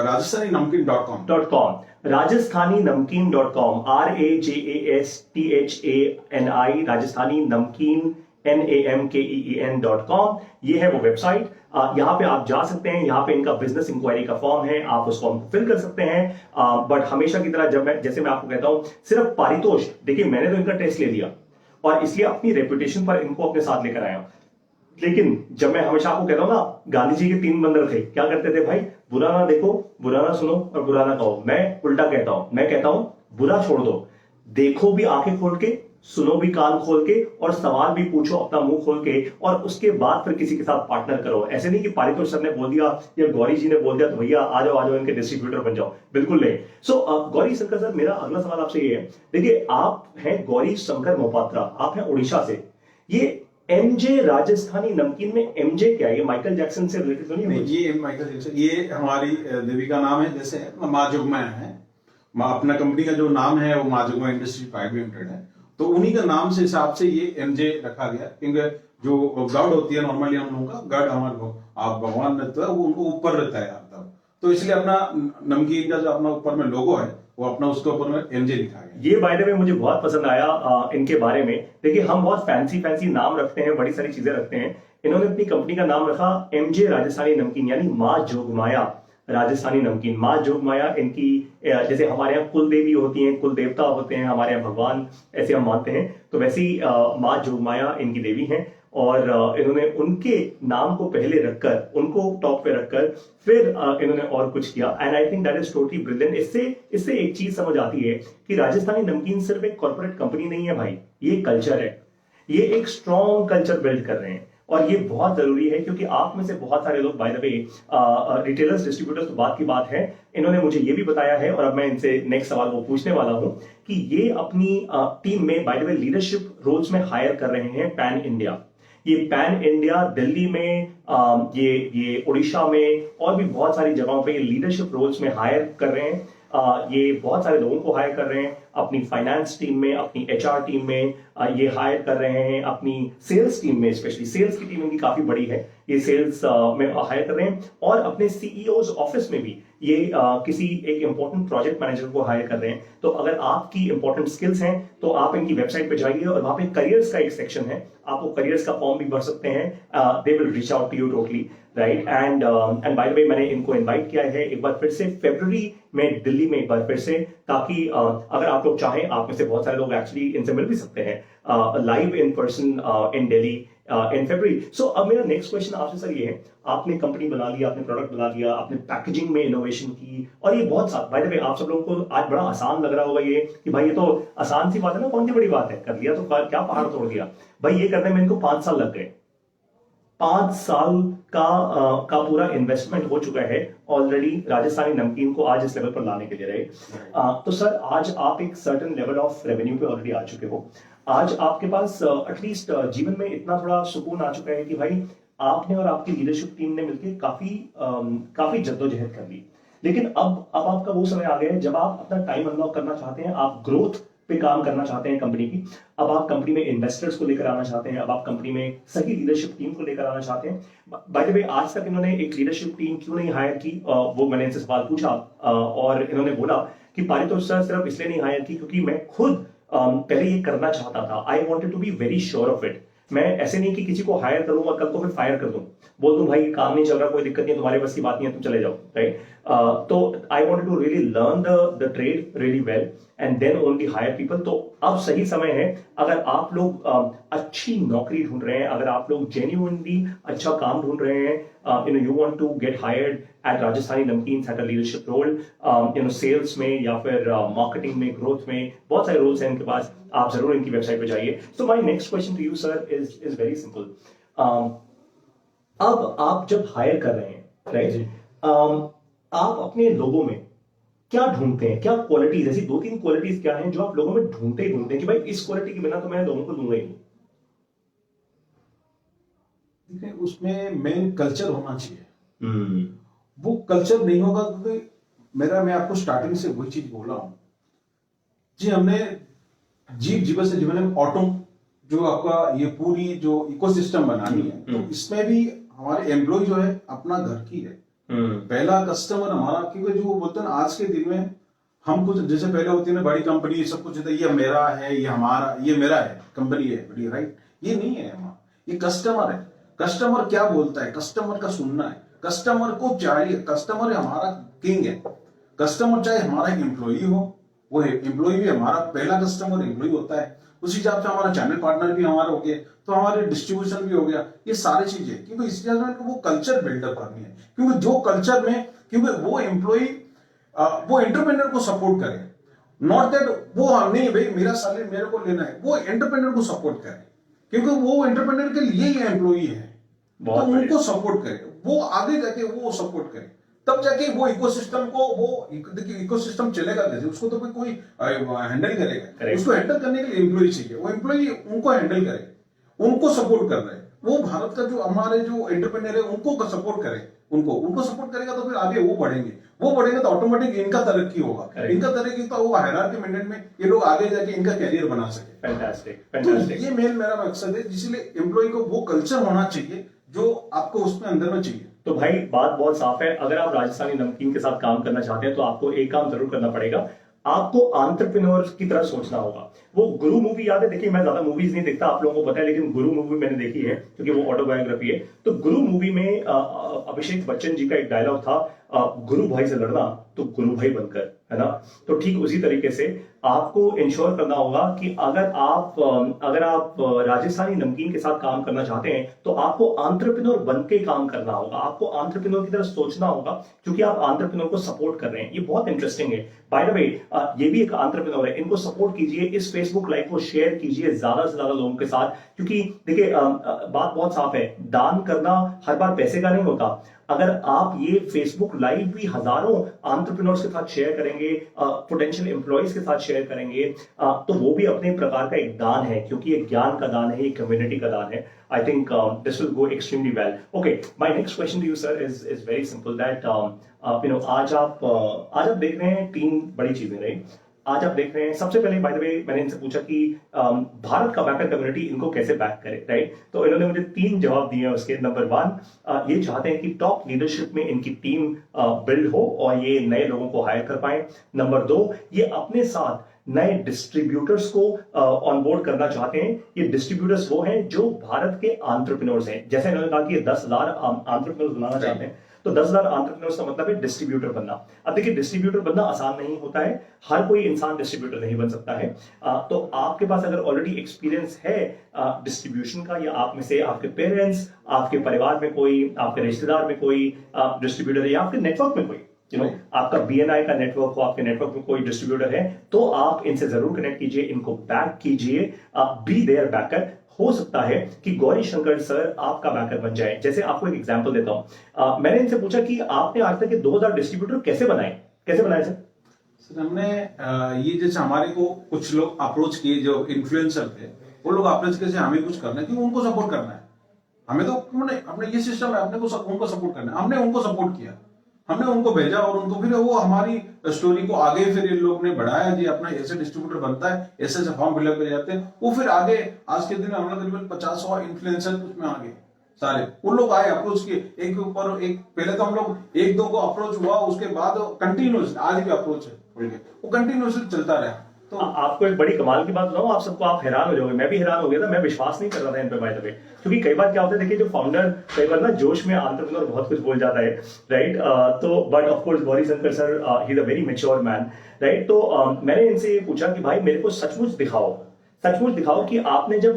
rajasthani-namkeen.com, rajasthani-namkeen.com, RAJASTHANI, rajasthani-namkeen.com, ये है वो वेबसाइट। यहाँ पे आप जा सकते हैं, यहाँ पे इनका बिजनेस इंक्वायरी का फॉर्म है, आप उस फॉर्म को फिल कर सकते हैं। बट हमेशा की तरह जैसे मैं आपको कहता हूँ, सिर्फ पारितोष, देखिए मैंने तो इनका टेस्ट ले लिया और इसलिए अपनी रेपुटेशन पर इनको अपने साथ लेकर आया हूं। लेकिन जब मैं हमेशा आपको कहता हूं ना, गांधी जी के 3 बंदर थे, क्या करते थे भाई? बुरा ना देखो, बुरा ना सुनो और बुरा ना कहो। मैं उल्टा कहता हूं, मैं कहता हूं बुरा छोड़ दो, देखो भी आंखें खोल के, सुनो भी कान खोल के, और सवाल भी पूछो अपना मुंह खोल के, और उसके बाद फिर किसी के साथ पार्टनर करो। ऐसे नहीं कि पारितोष सर ने बोल दिया या गौरी जी ने बोल दिया तो भैया आ जाओ इनके डिस्ट्रीब्यूटर बन जाओ, बिल्कुल नहीं। सो गौरी शंकर सर, मेरा अगला सवाल आपसे ये है, देखिए आप हैं गौरी शंकर मोपात्रा, आप हैं उड़ीसा से। ये एमजे राजस्थानी नमकीन में एमजे क्या है? ये माइकल जैक्सन से रिलेटेड तो नहीं है? नहीं, ये माइकल जैक्सन, ये हमारी देवी का नाम है, जैसे माँ जोगमा है। अपना कंपनी का जो नाम है वो माँ जोगमा इंडस्ट्री प्राइवेट लिमिटेड है, तो उन्हीं का नाम से हिसाब से ये एमजे रखा गया। क्योंकि जो गॉड होती है नॉर्मली हम लोगों का गॉड, हमारे आप भगवान रहता है वो उनको ऊपर रहता है आप, तो इसलिए अपना नमकीन का जो अपना ऊपर में लोगो है वो अपना उसके ऊपर में एमजे लिखा गया। ये बाय द वे मुझे बहुत पसंद आया इनके बारे में। देखिए हम बहुत फैंसी फैंसी नाम रखते हैं, बड़ी सारी चीजें रखते हैं, इन्होंने अपनी कंपनी का नाम रखा एमजे राजस्थानी नमकीन, यानी माँ जोगमाया राजस्थानी नमकीन। माँ जोगमाया इनकी जैसे हमारे यहाँ कुल देवी होती हैं, कुल देवता होते हैं हमारे यहाँ भगवान, ऐसे हम मानते हैं, तो वैसी माँ जोगमाया इनकी देवी हैं। और इन्होंने उनके नाम को पहले रखकर, उनको टॉप पे रखकर फिर इन्होंने और कुछ किया, and I think that is totally brilliant. इससे एक चीज समझ आती है कि राजस्थानी नमकीन सिर्फ एक कॉर्पोरेट कंपनी नहीं है भाई, ये कल्चर है, ये एक स्ट्रॉन्ग कल्चर बिल्ड कर रहे हैं, और ये बहुत जरूरी है। क्योंकि आप में से बहुत सारे लोग bye the way retailers, distributors तो बात की बात है, इन्होंने मुझे ये भी बताया है, और अब मैं इनसे नेक्स्ट सवाल वो पूछने वाला हूं कि ये अपनी टीम में by the way leadership roles में हायर कर रहे हैं पैन इंडिया। ये पैन इंडिया दिल्ली में, ये उड़ीसा में, और भी बहुत सारी जगहों पे ये लीडरशिप रोल्स में हायर कर रहे हैं। ये बहुत सारे लोगों को हायर कर रहे हैं अपनी फाइनेंस टीम में, अपनी एचआर टीम में, ये हायर कर रहे हैं अपनी सेल्स टीम में, स्पेशली सेल्स की टीम इनकी काफी बड़ी है, ये सेल्स में हायर कर रहे हैं, और अपने सीईओज ऑफिस में भी ये किसी एक इंपॉर्टेंट प्रोजेक्ट मैनेजर को हायर कर रहे हैं। तो अगर आपकी इंपॉर्टेंट स्किल्स हैं तो आप इनकी वेबसाइट पे जाइए, और वहां पे करियर्स का एक सेक्शन है, आप वो करियर्स का फॉर्म भी भर सकते हैं। They will reach out to you totally, right. And by the way मैंने इनको इनवाइट किया है एक बार फिर से फरवरी में दिल्ली में, एक बार फिर से, ताकि अगर आप लोग चाहें, आप में से बहुत सारे लोग एक्चुअली इनसे मिल भी सकते हैं live in person in Delhi in February. So अब मेरा नेक्स्ट क्वेश्चन आपसे सर ये है, आपने कंपनी बना लिया, आपने प्रोडक्ट बना लिया, आपने पैकेजिंग में इनोवेशन की, और ये बहुत सा बाय द वे आप सब लोगों को आज बड़ा आसान लग रहा होगा ये कि भाई ये तो आसान सी बात है ना, कौन सी बड़ी बात है, कर लिया तो क्या पहाड़ तोड़ दिया। भाई ये करने में इनको 5 साल लग गए, 5 साल का पूरा इन्वेस्टमेंट हो चुका है ऑलरेडी राजस्थानी नमकीन को आज इस लेवल पर लाने के लिए, राइट। तो सर आज आप एक सर्टेन लेवल ऑफ रेवेन्यू पे ऑलरेडी आ चुके हो, आज आपके पास एटलीस्ट जीवन में इतना थोड़ा सुकून आ चुका है कि भाई आपने और आपकी लीडरशिप टीम ने मिलकर काफी जद्दोजहद कर ली। लेकिन अब आपका वो समय आ गया है जब आप अपना टाइम अनलॉक करना चाहते हैं, आप ग्रोथ पे काम करना चाहते हैं कंपनी की, अब आप कंपनी में इन्वेस्टर्स को लेकर आना चाहते हैं, अब आप कंपनी में सही लीडरशिप टीम को लेकर आना चाहते हैं। बाय द वे आज तक इन्होंने एक लीडरशिप टीम क्यों नहीं हायर की, वो मैंने इनसे सवाल पूछा, और इन्होंने बोला कि पारितोष सर सिर्फ इसलिए नहीं हायर की क्योंकि मैं खुद पहले ये करना चाहता था, I wanted to be very sure of it. मैं ऐसे नहीं कि किसी को हायर करूं और कल को फिर फायर कर दूं, बोल दूं भाई काम नहीं चल रहा, कोई दिक्कत नहीं, तुम्हारे बस की बात नहीं है, तुम चले जाओ, राइट। तो I wanted to really learn the trade really well and then only hire people. तो अब सही समय है, अगर आप लोग अच्छी नौकरी ढूंढ रहे हैं, अगर आप लोग जेन्युइनली अच्छा काम ढूंढ रहे हैं, you want to get hired at Rajasthani नमकीन at a leadership role, sales में या फिर मार्केटिंग में, ग्रोथ में, बहुत सारे रोल्स हैं इनके पास, आप जरूर इनकी वेबसाइट पे जाइए। So my next question to you sir is very simple. अब आप जब हायर कर रहे हैं, राइट, आप अपने लोगों में क्या ढूंढते हैं, क्या क्वालिटीज, ऐसी 2-3 क्वालिटीज क्या हैं जो आप लोगों में ढूंढते हैं कि भाई इस क्वालिटी के बिना तो मैं लोगों को दूंगा ही नहीं। देखिए उसमें मेन कल्चर होना चाहिए। वो कल्चर नहीं होगा क्योंकि मैं आपको स्टार्टिंग से वही चीज बोला हूं जी, हमने जीवन से जीवन में ऑटो जो आपका ये पूरी जो इकोसिस्टम बनानी है, तो इसमें भी हमारे एम्प्लॉय जो है अपना घर की है, पहला कस्टमर हमारा। क्योंकि जो बोलते हैं आज के दिन में हम कुछ जैसे पहले होती है बड़ी कंपनी सब कुछ ये मेरा है, ये हमारा, ये मेरा है, कंपनी है बड़ी, राइट। ये नहीं है हमारा, ये कस्टमर है। कस्टमर क्या बोलता है, कस्टमर का सुनना है, कस्टमर को चाहिए, कस्टमर हमारा किंग है। कस्टमर चाहे हमारा एम्प्लॉई हो वो एम्प्लॉय भी हमारा पहला कस्टमर एम्प्लॉय होता है, उसी हिसाब से हमारा चैनल पार्टनर भी हमारा हो गया, तो हमारे डिस्ट्रीब्यूशन भी हो गया, ये सारी चीजें, क्योंकि इस चीज में वो कल्चर बिल्डअप करनी है, क्योंकि जो कल्चर में, क्योंकि वो एम्प्लॉय वो एंटरप्रेन्योर को सपोर्ट करे, नॉट दैट वो नहीं भाई मेरा सैलरी मेरे को लेना है, वो एंटरप्रेन्योर को सपोर्ट करे, क्योंकि वो एंटरप्रेन्योर के लिए ही एम्प्लॉई है, तो उनको सपोर्ट करे, वो आगे जाके वो सपोर्ट करे, तब जाके वो इकोसिस्टम को, वो देखिए इकोसिस्टम चलेगा कैसे, उसको तो कोई हैंडल करेगा, उसको हैंडल करने के लिए एम्प्लॉय चाहिए, वो एम्प्लॉय उनको हैंडल करे, उनको सपोर्ट कर रहे हैं, वो भारत का जो हमारे जो एंटरप्रेन्योर है उनको सपोर्ट करे, उनको सपोर्ट करेगा तो फिर आगे वो बढ़ेंगे तो ऑटोमेटिक इनका तरक्की होगा, इनका तरक्की तो वो हायरार्की मेंटेन में ये लोग आगे जाके इनका कैरियर बना सके। फैंटास्टिक। तो ये मेरा मकसद है, जिसलिए एम्प्लॉय को वो कल्चर होना चाहिए जो आपको उसमें अंदर में चाहिए। तो भाई बात बहुत साफ है, अगर आप राजस्थानी नमकीन के साथ काम करना चाहते हैं तो आपको एक काम जरूर करना पड़ेगा, आपको एंटरप्रेन्योर की तरह सोचना होगा। वो गुरु मूवी याद है, देखिए मैं ज्यादा मूवीज नहीं देखता, आप लोगों को पता है, लेकिन गुरु मूवी मैंने देखी है क्योंकि वो ऑटोबायोग्राफी है। तो गुरु मूवी में अभिषेक बच्चन जी का एक डायलॉग था, गुरु भाई से लड़ना तो गुरु भाई बनकर, है ना। तो ठीक उसी तरीके से आपको इंश्योर करना होगा कि अगर आप राजस्थानी नमकीन के साथ काम करना चाहते हैं तो आपको एंटरप्रेन्योर बन के काम करना होगा, आपको एंटरप्रेन्योर की तरह सोचना होगा, क्योंकि आप एंटरप्रेन्योर को सपोर्ट कर रहे हैं। ये बहुत इंटरेस्टिंग है। बाय द वे ये भी एक एंटरप्रेन्योर है, इनको सपोर्ट कीजिए, इस फेसबुक लाइव को शेयर कीजिए ज्यादा से ज्यादा लोगों के साथ, क्योंकि देखिए बात बहुत साफ है, दान करना हर बार पैसे का नहीं होता। अगर आप ये फेसबुक लाइव भी हजारों एंटरप्रेन्योर्स के साथ शेयर करेंगे, पोटेंशियल एम्प्लॉइज के साथ शेयर करेंगे, तो वो भी अपने प्रकार का एक दान है, क्योंकि ये ज्ञान का दान है, ये कम्युनिटी का दान है। I think this will go extremely well. Okay, my next question to you, sir, is very simple. That आज आप देख रहे हैं तीन बड़ी चीजें, राइट। आज आप देख रहे हैं, सबसे पहले बाय द वे मैंने इनसे पूछा कि भारत का बैकर कम्युनिटी इनको कैसे बैक करे, राइट। तो इन्होंने मुझे तीन जवाब दिए हैं उसके। नंबर 1, ये चाहते हैं कि टॉप लीडरशिप में इनकी टीम बिल्ड हो और ये नए लोगों को हायर कर पाए। नंबर 2, ये अपने साथ नए डिस्ट्रीब्यूटर्स को ऑनबोर्ड करना चाहते हैं। ये डिस्ट्रीब्यूटर्स वो हैं जो भारत के एंटरप्रेन्योर्स हैं, जैसे इन्होंने कहा कि ये 10,000 एंटरप्रेन्योर्स बनाना चाहते हैं, तो 10,000 एंटरप्रेन्योर्स का मतलब है डिस्ट्रीब्यूटर बनना। अब देखिए डिस्ट्रीब्यूटर बनना आसान नहीं होता है, हर कोई इंसान डिस्ट्रीब्यूटर नहीं बन सकता है। तो आपके पास अगर ऑलरेडी एक्सपीरियंस है डिस्ट्रीब्यूशन का, या आप में से आपके पेरेंट्स, आपके परिवार में कोई, आपके रिश्तेदार में कोई डिस्ट्रीब्यूटर है, या आपके नेटवर्क में कोई, आपका BNI का नेटवर्क हो, आपके नेटवर्क में कोई डिस्ट्रीब्यूटर है, तो आप इनसे जरूर कनेक्ट कीजिए, इनको बैक कीजिए, बी देयर बैकर। हो सकता है कि गौरी शंकर सर आपका बैकर बन जाए। जैसे आपको एक एग्जांपल देता हूं, मैंने इनसे पूछा कि आपने आज तक 2000 डिस्ट्रीब्यूटर कैसे बनाए सर? सर हमने ये जैसे हमारे को कुछ लोग अप्रोच किए, जो इन्फ्लुएंसर थे, वो लोग अप्रोच किए हमें कुछ करना है, क्योंकि उनको सपोर्ट करना है, हमें तो अपने ये सिस्टम है, अपने को उनको सपोर्ट करना है। हमने उनको सपोर्ट किया, हमने उनको भेजा, और उनको फिर वो हमारी स्टोरी को आगे फिर इन लोग ने बढ़ाया जी, अपना ऐसे डिस्ट्रीब्यूटर बनता है, ऐसे फॉर्म फिलअप कर जाते हैं, वो फिर आगे आज के दिन हमारे करीबन 50 इन्फ्लुएंसर उसमें आ गए सारे। उन लोग आए, अप्रोच किए, एक के ऊपर एक, पहले तो हम लोग 1-2 को अप्रोच हुआ, उसके बाद कंटिन्यूस, आज भी अप्रोच है, वो कंटिन्यूसली चलता रहा। तो आपको एक बड़ी कमाल की बात बताऊं, आप हैरान हो जाओगे, मैं भी हैरान हो गया था, मैं विश्वास नहीं कर रहा था इन पे बाय द वे, क्योंकि कई बार क्या होता है, देखिए जो फाउंडर कई बार ना जोश में एंटरप्रेन्योर बहुत कुछ बोल जाता है, राइट। तो but of course Gauri Shankar sir he is a very mature man, right. तो मैंने इनसे ये पूछा कि भाई मेरे को सचमुच दिखाओ कि आपने जब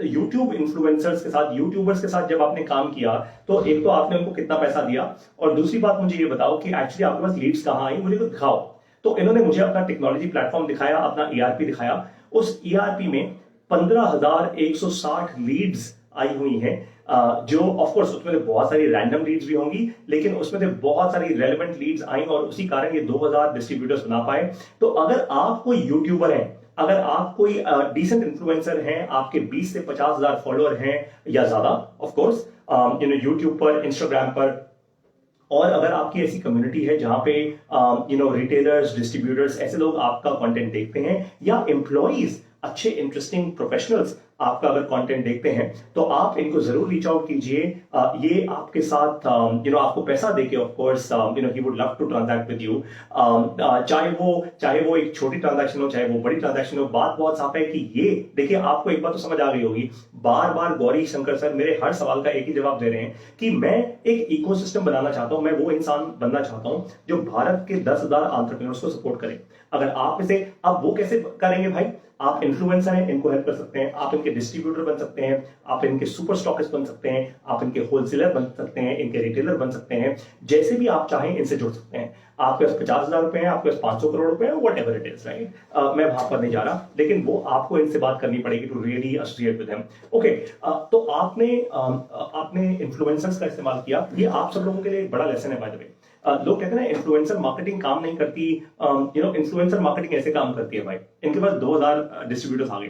यूट्यूब इन्फ्लुएंसर्स के साथ, यूट्यूबर्स के साथ जब आपने काम किया, तो एक तो आपने उनको कितना पैसा दिया, और दूसरी बात मुझे ये बताओ कि एक्चुअली आपके पास लीड्स कहाँ आई, मुझे को दिखाओ। तो इन्होंने मुझे अपना टेक्नोलॉजी प्लेटफॉर्म दिखाया, अपना ERP दिखाया। उस ERP में 15,160 लीड्स आई हुई हैं, जो ऑफ कोर्स उसमें बहुत सारी रैंडम लीड्स भी होंगी, लेकिन उसमें से बहुत सारी रेलेवेंट लीड्स आई, और उसी कारण ये 2000 डिस्ट्रीब्यूटर्स बना पाए। तो अगर आप कोई यूट्यूबर हैं, अगर आप कोई डिसेंट इन्फ्लुएंसर हैं, आपके 20 से 50,000 फॉलोअर हैं या ज्यादा, ऑफ कोर्स यूट्यूब पर, इंस्टाग्राम पर, और अगर आपकी ऐसी कम्युनिटी है जहां पे रिटेलर्स, डिस्ट्रीब्यूटर्स, ऐसे लोग आपका कंटेंट देखते हैं, या एम्प्लॉइज अच्छे इंटरेस्टिंग प्रोफेशनल्स आपका अगर कंटेंट देखते हैं तो आप इनको जरूर रीच आउट कीजिए। ये आपके साथ आपको पैसा देके of course he would love to transact with you. चाहे वो एक छोटी ट्रांजैक्शन हो, चाहे वो बड़ी ट्रांजैक्शन हो, बात बहुत साफ है कि ये देखिए, आपको एक बात तो समझ आ गई होगी, बार बार गौरी शंकर सर मेरे हर सवाल का एक ही जवाब दे रहे हैं कि मैं एक इकोसिस्टम बनाना चाहता हूं, मैं वो इंसान बनना चाहता हूं जो भारत के 10,000 एंटरप्रेन्योर्स को सपोर्ट करे। अगर आप इसे, अब वो कैसे करेंगे भाई? आप इन्फ्लुएंसर हैं, इनको हेल्प कर सकते हैं, आप इनके डिस्ट्रीब्यूटर बन सकते हैं, आप इनके सुपर स्टॉकिस्ट बन सकते हैं, आप इनके होलसेलर बन सकते हैं, इनके रिटेलर बन सकते हैं, जैसे भी आप चाहें इनसे जुड़ सकते हैं। आपके पास 50,000 रुपए हैं, आपके पास 500 करोड़ रुपए हैं, what ever it is, right? मैं वहां पर नहीं जा रहा, लेकिन वो आपको इनसे बात करनी पड़ेगी to really associate with him. Okay, तो आपने इन्फ्लुएंसर्स का इस्तेमाल किया, ये आप सब लोगों के लिए एक बड़ा लेसन है बाय द वे। लोग कहते हैं ना इन्फ्लुएंसर मार्केटिंग काम नहीं करती, इन्फ्लुएंसर मार्केटिंग ऐसे काम करती है भाई। इनके पास 2000 डिस्ट्रीब्यूटर्स आ गए।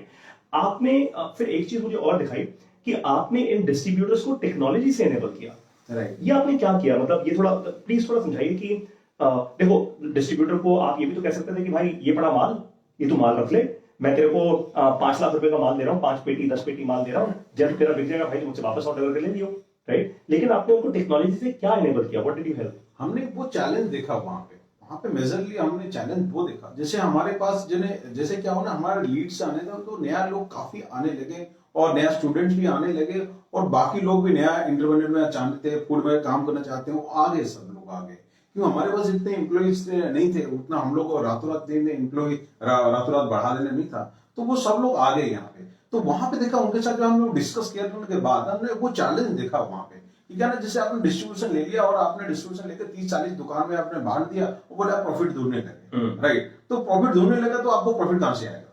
आपने फिर एक चीज मुझे और दिखाई कि आपने इन डिस्ट्रीब्यूटर्स को टेक्नोलॉजी से एनेबल किया। राइट। ये आपने क्या किया? मतलब ये थोड़ा प्लीज थोड़ा समझाइए कि देखो, डिस्ट्रीब्यूटर को आप ये भी तो कह सकते थे कि भाई ये बड़ा माल, ये तू माल रख ले, मैं तेरे को 5 लाख रुपए का माल दे रहा हूँ, 5 पेटी 10 पेटी माल दे रहा हूँ, जब तेरा बिक जाएगा भाई तो मुझसे वापस ऑर्डर करके ले लियो, राइट? लेकिन आपने उनको टेक्नोलॉजी से क्या एनेबल किया? What did you help? हमने वो चैलेंज देखा वहां पे मेजरली हमने चैलेंज वो देखा, जैसे हमारे पास जैसे क्या हो ना, हमारे लीड्स आने थे तो नया लोग काफी आने लगे और नया स्टूडेंट भी आने लगे और बाकी लोग भी नया इंटरमीडिएट में चाहते थे, फूड में काम करना चाहते हैं, वो आ गए, सब लोग आ गए। क्यों? हमारे पास इतने एम्प्लॉइज नहीं थे, उतना हम लोग को रातों रात एम्प्लॉय रातों रात बढ़ा देना नहीं था, तो वो सब लोग आ गए यहाँ पे। तो वहां पे देखा उनके साथ, जो हम लोग डिस्कस किया उनके बाद हमने वो चैलेंज देखा वहां पे कि क्या ना, जैसे आपने डिस्ट्रीब्यूशन ले लिया और आपने डिस्ट्रीब्यूशन लेकर 30-40 दुकान में आपने बांट दिया, वो बोले आप प्रॉफिट ढूंढने लगे, राइट? तो प्रॉफिट ढूंढने लगा तो आपको प्रॉफिट कहां से आएगा?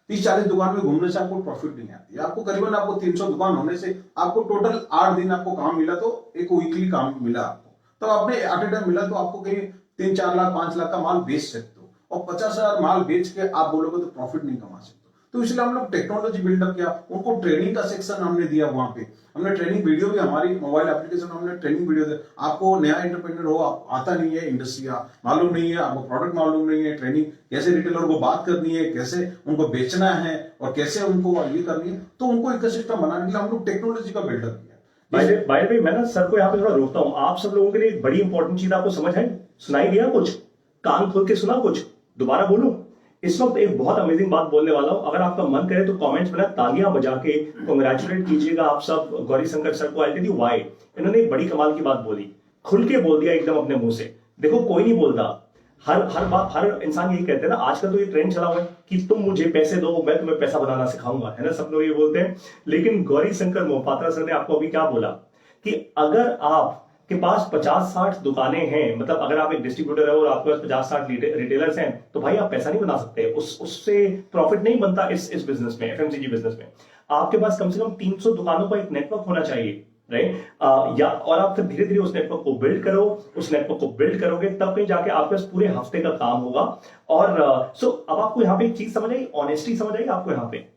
30-40 दुकान में घूमने से आपको प्रॉफिट नहीं आती। आपको करीबन आपको 300 दुकान होने से आपको टोटल 8 दिन आपको काम मिला, तो एक वीकली काम मिला आपको, तो आपने एट ए टाइम मिला तो आपको कहीं 3-4 लाख 5 लाख का माल बेच सकते हो, और 50,000 माल बेच के आप बोलोगे तो प्रॉफिट नहीं कमा सकते। तो इसलिए हम लोग टेक्नोलॉजी बिल्डअप किया, उनको ट्रेनिंग का सेक्शन हमने दिया वहां पे। हमने ट्रेनिंग वीडियो भी, हमारी मोबाइल एप्लीकेशन में हमने ट्रेनिंग वीडियो दिया। आपको नया एंटरप्रेन्योर हो, आप आता नहीं है इंडस्ट्री, मालूम नहीं है, आपको प्रोडक्ट मालूम नहीं है, ट्रेनिंग कैसे रिटेलर को बात करनी है, कैसे उनको बेचना है और कैसे उनको ये करनी है, तो उनको इकोसिस्टम बनाने के लिए हम लोग टेक्नोलॉजी का बिल्डअप किया। बाय द वे, मैं ना सर को यहाँ पे थोड़ा रोकता हूँ। आप सब लोगों के लिए एक बड़ी इंपॉर्टेंट चीज आपको समझ है, सुनाई दिया कुछ? कान खोल के सुना कुछ? दोबारा बोलूं? इस वक्त एक बहुत अमेजिंग बात बोलने वाला हूं। अगर आपका मन करे तो कमेंट्स में ना तालियां बजा के कांग्रेचुलेट कीजिएगा आप सब गौरी शंकर सर को। I tell you why. इन्होंने एक बड़ी कमाल की बात बोली, खुल के बोल दिया एकदम अपने मुंह से। देखो, कोई नहीं बोलता, हर इंसान यही कहते हैं ना, आजकल तो ये ट्रेंड चला हुआ है कि तुम मुझे पैसे दो, मैं तुम्हें पैसा बनाना सिखाऊंगा, है ना? सब लोग ये बोलते हैं। लेकिन गौरी शंकर मोहपात्रा सर ने आपको अभी क्या बोला कि अगर आप के पास 50-60 दुकानें हैं, मतलब अगर आप एक डिस्ट्रीब्यूटर है और आपके पास 50-60 रिटेलर्स हैं, तो भाई आप पैसा नहीं बना सकते, उससे प्रॉफिट नहीं बनता इस बिजनेस में, एफएमसीजी बिजनेस में। आपके पास कम से कम 300 दुकानों का एक नेटवर्क होना चाहिए, राइट? या और आप फिर धीरे धीरे उस नेटवर्क को बिल्ड करो, उस नेटवर्क को बिल्ड करोगे तब कहीं जाके आपके पास पूरे हफ्ते का काम होगा। और सो अब आपको यहाँ पे एक चीज समझ आई, ऑनेस्टी समझ आई आपको यहाँ पे?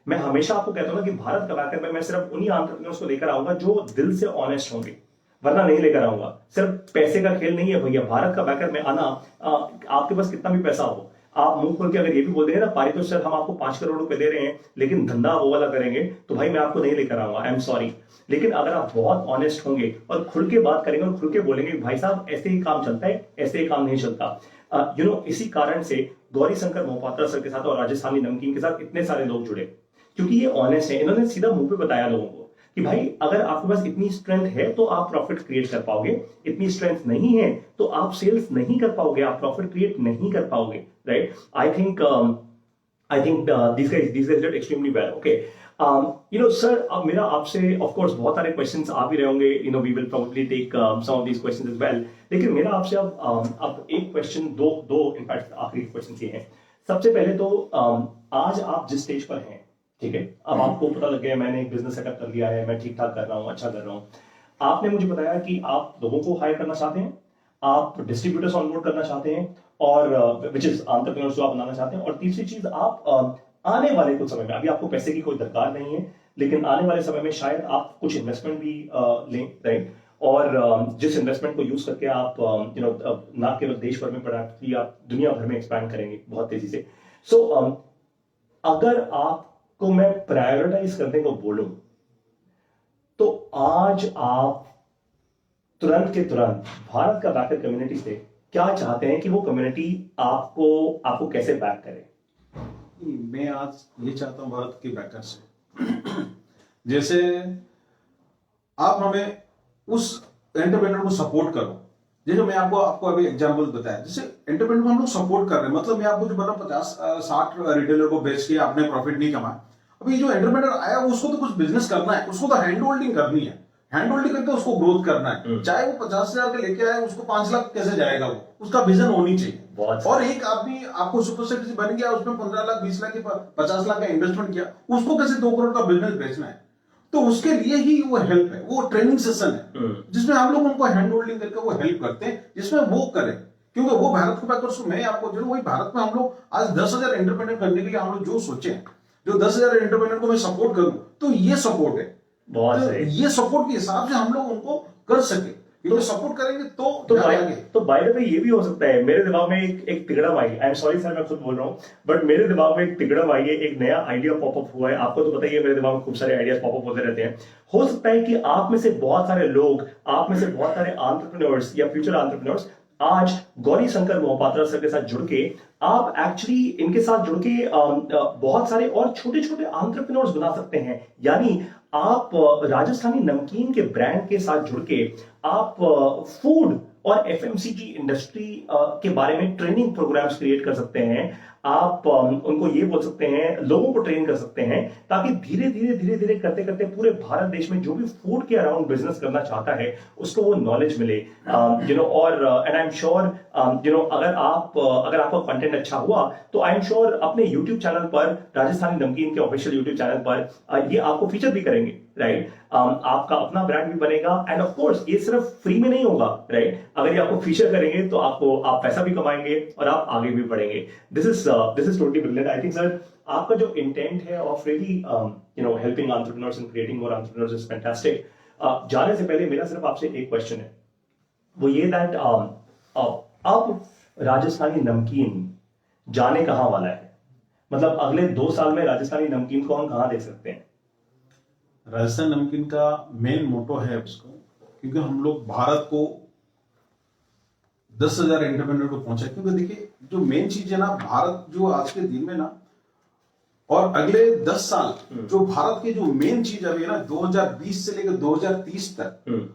मैं हमेशा आपको कहता हूं ना कि भारत का बैकर में मैं सिर्फ उन्हीं एंटरप्रेन्योर्स को लेकर आऊंगा जो दिल से ऑनेस्ट होंगे, वरना नहीं लेकर आऊंगा। सिर्फ पैसे का खेल नहीं है भैया। भारत का बैकर में आना, आपके पास कितना भी पैसा हो, आप मुंह खोल के अगर ये भी बोल देंगे ना पारितोष सर हम आपको 5 करोड़ रुपए दे रहे हैं लेकिन धंधा वो वाला करेंगे, तो भाई मैं आपको नहीं लेकर आऊंगा, आई एम सॉरी। लेकिन अगर आप बहुत ऑनेस्ट होंगे और खुल के बात करेंगे और खुल के बोलेंगे भाई साहब ऐसे ही काम चलता है, ऐसे ही काम नहीं चलता, इसी कारण से गौरी शंकर मोहपात्रा सर के साथ और राजस्थानी नमकीन के साथ इतने सारे लोग जुड़े, क्योंकि ये ऑनेस्ट है। इन्होंने सीधा मुंह पे बताया लोगों को कि भाई अगर आपके पास इतनी स्ट्रेंथ है तो आप प्रॉफिट क्रिएट कर पाओगे, इतनी स्ट्रेंथ नहीं है तो आप सेल्स नहीं कर पाओगे, आप प्रॉफिट क्रिएट नहीं कर पाओगे, right? I think these guys did extremely well. Okay. Sir, अब मेरा आपसे ऑफ कोर्स बहुत सारे क्वेश्चंस आ भी रहे होंगे, we will probably take some of these questions as well. लेकिन मेरा आपसे अब एक क्वेश्चन, दो इनफैक्ट आखिरी क्वेश्चन ये हैं। सबसे पहले तो आज आप जिस स्टेज पर हैं, ठीक है, अब आपको पता लग गया मैंने एक बिजनेस सेटअप कर लिया है, मैं ठीक ठाक कर रहा हूँ, अच्छा कर रहा हूँ। आपने मुझे बताया कि आप लोगों को हायर करना चाहते हैं, आप डिस्ट्रीब्यूटर्स ऑनबोर्ड करना चाहते हैं, और विच इज एंटरप्रेन्योर्स जो आप बनाना चाहते हैं, और तीसरी चीज आप आने वाले कुछ समय में, अभी आपको पैसे की कोई दरकार नहीं है, लेकिन आने वाले समय में शायद आप कुछ इन्वेस्टमेंट भी लें, राइट? और जिस इन्वेस्टमेंट को यूज करके आप ना केवल देश भर में प्रोडक्ट, आप दुनिया भर में एक्सपैंड करेंगे बहुत तेजी से। सो अगर आपको मैं प्रायोरिटाइज करने को बोलूं तो आज आप तुरंत के तुरंत भारत का बैकर कम्युनिटी से क्या चाहते हैं कि वो कम्युनिटी आपको आपको कैसे बैक करे? मैं आज ये चाहता हूँ भारत के बैकर से, जैसे आप हमें उस एंटरप्रेन्योर को सपोर्ट करो। जैसे मैं आपको आपको अभी एग्जांपल बताया, जैसे एंटरप्रेन्योर को हम लोग सपोर्ट कर रहे हैं, मतलब मैं आपको जो बोला 50-60 रिटेलर को बेच के आपने प्रॉफिट नहीं कमाया। अभी जो एंटरप्रेन्योर आया उसको तो कुछ बिजनेस करना है, उसको तो हैंड होल्डिंग करनी है, हैंड होल्डिंग करके उसको ग्रोथ करना है। चाहे वो 50,000 के लेके आए, उसको 5 लाख कैसे जाएगा, वो उसका विजन होनी चाहिए। और एक आदमी आपको सुपर सेक्रेटरी बन गया, उसमें 15 लाख 20 लाख 50 लाख का इन्वेस्टमेंट किया, उसको कैसे 2 करोड़ का बिजनेस बेचना है, तो उसके लिए ही वो हेल्प है, वो ट्रेनिंग सेशन है जिसमें हम लोग उनको हैंड होल्डिंग करके वो हेल्प करते हैं, जिसमें वो करें। क्योंकि वो भारत को बैकर, मैं आपको जो वही भारत में हम लोग आज 10,000 एंटरप्रेन्योर करने के लिए हम लोग जो सोचे, जो 10,000 एंटरप्रेन्योर को मैं सपोर्ट करूं, तो ये सपोर्ट है। बहुत तो सही। ये सपोर्ट के हिसाब से हम लोग उनको कर सके, क्योंकि सपोर्ट करेंगे तो बाय द वे ये भी हो सकता है, मेरे दिमाग में एक तिगड़म आई। आई एम सॉरी सर, मैं खुद बोल रहा हूँ, बट मेरे दिमाग में एक तिगड़म आई है, एक नया आइडिया पॉपअप हुआ है। आपको तो पता ही है, मेरे दिमाग में खूब सारे आइडियाज पॉपअप होते रहते हैं। हो सकता है कि आप में से बहुत सारे लोग, आप में से बहुत सारे एंटरप्रेन्योर्स या फ्यूचर एंटरप्रेन्योर्स आज गौरी शंकर मोहपात्रा सर के साथ जुड़ के, आप एक्चुअली इनके साथ जुड़ के बहुत सारे और छोटे छोटे एंटरप्रेन्योर्स बना सकते हैं। यानी आप राजस्थानी नमकीन के ब्रांड के साथ जुड़ के आप फूड और एफएमसीजी इंडस्ट्री के बारे में ट्रेनिंग प्रोग्राम्स क्रिएट कर सकते हैं। आप उनको ये बोल सकते हैं, लोगों को ट्रेन कर सकते हैं, ताकि धीरे धीरे करते करते पूरे भारत देश में जो भी फूड के अराउंड बिजनेस करना चाहता है उसको वो नॉलेज मिले। और एंड आई एम श्योर अगर आपका कंटेंट अच्छा हुआ तो आई एम श्योर अपने यूट्यूब चैनल पर, राजस्थानी नमकीन के ऑफिशियल यूट्यूब चैनल पर ये आपको फीचर भी करेंगे, राइट? आपका अपना ब्रांड भी बनेगा, एंड ऑफ कोर्स ये सिर्फ फ्री में नहीं होगा, राइट? अगर ये आपको फीचर करेंगे तो आप पैसा भी कमाएंगे और आप आगे भी बढ़ेंगे। This is totally brilliant. I think sir आपका जो इंटेंट है of really helping entrepreneurs and creating more entrepreneurs is fantastic. जाने से पहले मेरा सिर्फ आपसे एक क्वेश्चन है, वो ये दैट अब राजस्थानी नमकीन जाने कहां वाला है? मतलब अगले 2 साल में राजस्थानी नमकीन को हम कहां देख सकते हैं? राजस्थान नमकीन का मेन मोटो है उसको, क्योंकि हम लोग भारत को 10,000 एंटरप्रेन्योर को पहुंचा। क्योंकि देखिए जो मेन चीज है ना, भारत जो आज के दिन में ना, और अगले 10 साल जो भारत की जो मेन चीज अभी है ना, 2020 से लेकर 2030 तक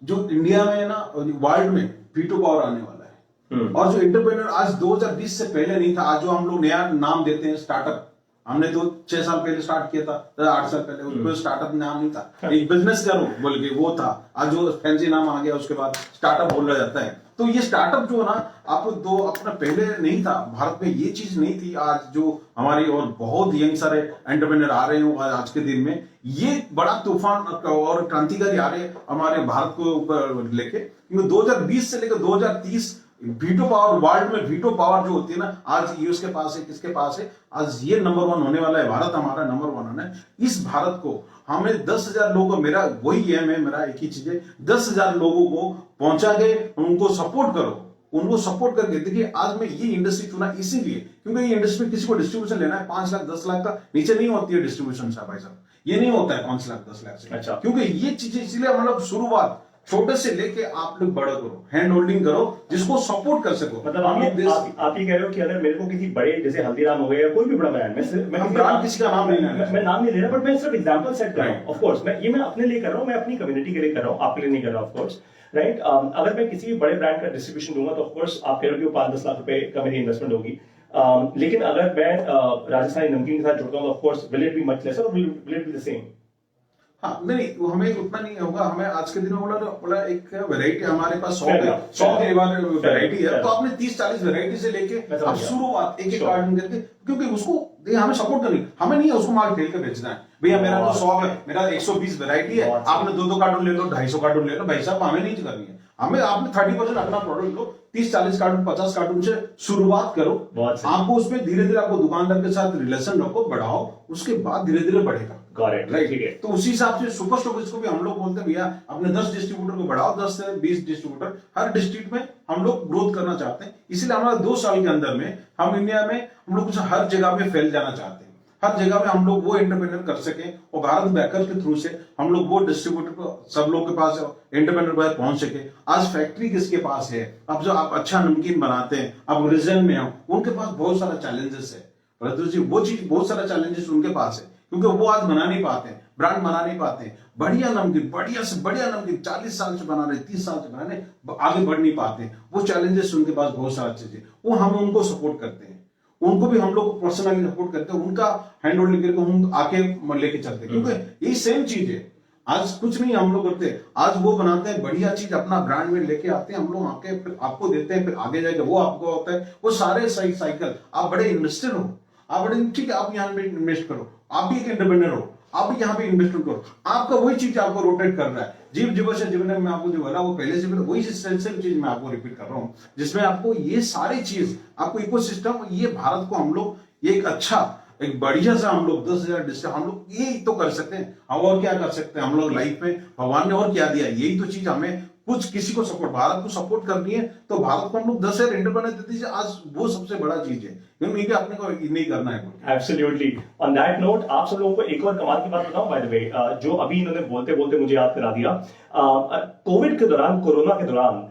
जो इंडिया में ना, वर्ल्ड में पीटो पावर आने वाला है। और जो एंटरप्रेन्योर आज 2020 से पहले नहीं था, आज जो हम लोग नया नाम देते हैं स्टार्टअप, हमने तो 6 साल पहले स्टार्ट किया था, 8 साल पहले, उसको स्टार्टअप नाम नहीं था, एक बिजनेस करो बोल के वो था। आज जो फैंसी नाम आ गया उसके बाद स्टार्टअप बोला जाता है। तो ये स्टार्टअप जो ना, आपको दो अपना पहले नहीं था, भारत में ये चीज नहीं थी। आज जो हमारी और बहुत यंग सारे एंटरप्रेन्योर आ रहे हो आज के दिन में, ये बड़ा तूफान और क्रांतिकारी आ रहे हैं हमारे भारत को ऊपर लेके। क्योंकि 2020 से लेकर 2030 वीटो पावर, वर्ल्ड में वीटो पावर जो होती है ना, आज यूएस के पास है, किसके पास है, आज ये नंबर 1 होने वाला है। भारत हमारा नंबर 1 होना है। इस भारत को हमें 10,000 लोगों को, मेरा वही एम है, मेरा एक ही चीज है, 10,000 लोगों को पहुंचा के उनको सपोर्ट करो, उनको सपोर्ट करके। देखिए आज मैं ये इंडस्ट्री चुना इसीलिए क्योंकि ये इंडस्ट्री में किसी को डिस्ट्रीब्यूशन लेना है 5 लाख 10 लाख का नीचे नहीं होती है डिस्ट्रीब्यूशन साहब, भाई साहब, ये नहीं होता है 5 लाख 10 लाख से। अच्छा। क्योंकि ये चीजें इसलिए मतलब शुरुआत छोटे से लेके आप लोग बड़ा करो, हैंड होल्डिंग करो, जिसको सपोर्ट कर सको। मतलब आप ये कह रहे हो कि अगर मेरे को किसी बड़े, जैसे हल्दीराम हो गए या कोई भी बड़ा ब्रांड, मैं किसी का नाम नहीं लेना, मैं नाम नहीं ले रहा, बट मैं सिर्फ एग्जांपल सेट कर रहा हूं। ऑफ कोर्स मैं अपने लिए कर रहा हूं, मैं अपनी कम्युनिटी के लिए कर रहा हूं, आपके लिए नहीं कर रहा ऑफ कोर्स, राइट? अगर मैं किसी भी बड़े ब्रांड का डिस्ट्रीब्यूशन दूंगा तो ऑफ कोर्स आप कह रहे हो कि 5-10 लाख रुपए का मेरी इन्वेस्टमेंट होगी। लेकिन अगर मैं राजस्थानी नमकीन के साथ जुड़ता हूं तो of course will it be much lesser और will it be the same? हाँ नहीं, हमें उतना नहीं होगा। हमें आज के दिन में बोला एक वैरायटी हमारे पास 100 वैरायटी है, तो आपने 30-40 वैरायटी से लेके आप शुरुआत एक कार्टन करके, क्योंकि उसको हमें सपोर्ट करनी, हमें नहीं है उसको माल फेल के बेचना है। भैया मेरा तो 100 है, मेरा 120 वैरायटी है, आपने 2-2 कार्टून ले लो, 250 कार्टून ले लो, भाई साहब हमें नहीं करनी है। हमें आपने 30% अपना प्रोडक्ट लो, 30-40 कार्टून 50 कार्टून से शुरुआत करो। आपको उसमें धीरे धीरे आपको दुकानदार के साथ रिलेशन रखो, बढ़ाओ, उसके बाद धीरे धीरे बढ़ेगा। राइट। तो उसी हिसाब से सुपर स्टॉकिस्ट को भी हम लोग बोलते हैं भैया अपने 10 डिस्ट्रीब्यूटर को बढ़ाओ, 10 से 20 डिस्ट्रीब्यूटर हर डिस्ट्रिक्ट में हम लोग ग्रोथ करना चाहते हैं। इसलिए हमारा 2 साल के अंदर में हम इंडिया में हम लोग हर जगह में फैल जाना चाहते हैं। हर जगह में हम लोग वो एंटरप्रेन्योर कर सके और भारत बैकर के थ्रू से हम लोग वो डिस्ट्रीब्यूटर को सब लोग के पास एंटरप्रेन्योर पास पहुंच सके। आज फैक्ट्री किसके पास है? अब जो आप अच्छा नमकीन बनाते हैं, अब रीजन में हो, उनके पास बहुत सारा चैलेंजेस है भरतू जी, वो चीज बहुत सारा चैलेंजेस उनके पास है क्योंकि वो आज बना नहीं पाते, ब्रांड बना नहीं पाते। बढ़िया नमकीन, बढ़िया से बढ़िया नमकीन 40 साल से बना रहे, 30 साल से बना रहे, आगे बढ़ नहीं पाते। वो चैलेंजेस उनके पास बहुत सारा चीजें, वो हम उनको सपोर्ट करते हैं, उनको भी हम लोग पर्सनली सपोर्ट करते हैं, उनका हैंड होल्डिंग करके हम आके लेके चलते हैं क्योंकि ये सेम चीज है। आज कुछ नहीं हम लोग करते, आज वो बनाते हैं बढ़िया चीज, अपना ब्रांड में लेके आते हैं, हम लोग आके फिर आपको देते हैं, फिर आगे जाके वो आपको होता है। वो सारे सही साइकिल, आप बड़े इन्वेस्टर हो, आप बड़े ठीक है, आप यहाँ पे इन्वेस्ट करो, आप भी एक एंटरप्रेन्योर हो, आप भी यहाँ पे इन्वेस्टमेंट करो, आपका वही चीज आपको रोटेट कर रहा है। जीवन से जीवन में आपको जो बोला वो पहले से वही सेम चीज मैं आपको रिपीट कर रहा हूँ, जिसमें आपको ये सारी चीज, आपको इकोसिस्टम, ये भारत को हम लोग ये एक अच्छा, एक बढ़िया सा हम लोग 10,000 डिस्ट्रिक्ट हम लोग ये तो कर सकते हैं। हम और क्या कर सकते हैं? हम लोग लाइफ में भगवान ने और क्या दिया? यही तो चीज हमें कुछ किसी को सपोर्ट, भारत को सपोर्ट करनी है तो भारत को हम लोग 10,000 एंटरप्रेन्योर देते हैं। आज वो सबसे बड़ा चीज है, क्योंकि अपने को नहीं करना है। एब्सोल्युटली। ऑन दैट नोट, आप सब लोगों को एक और कमाल की बात बताऊं बाय द वे, जो अभी इन्होंने बोलते बोलते मुझे याद करा दिया। कोविड के दौरान, कोरोना के दौरान,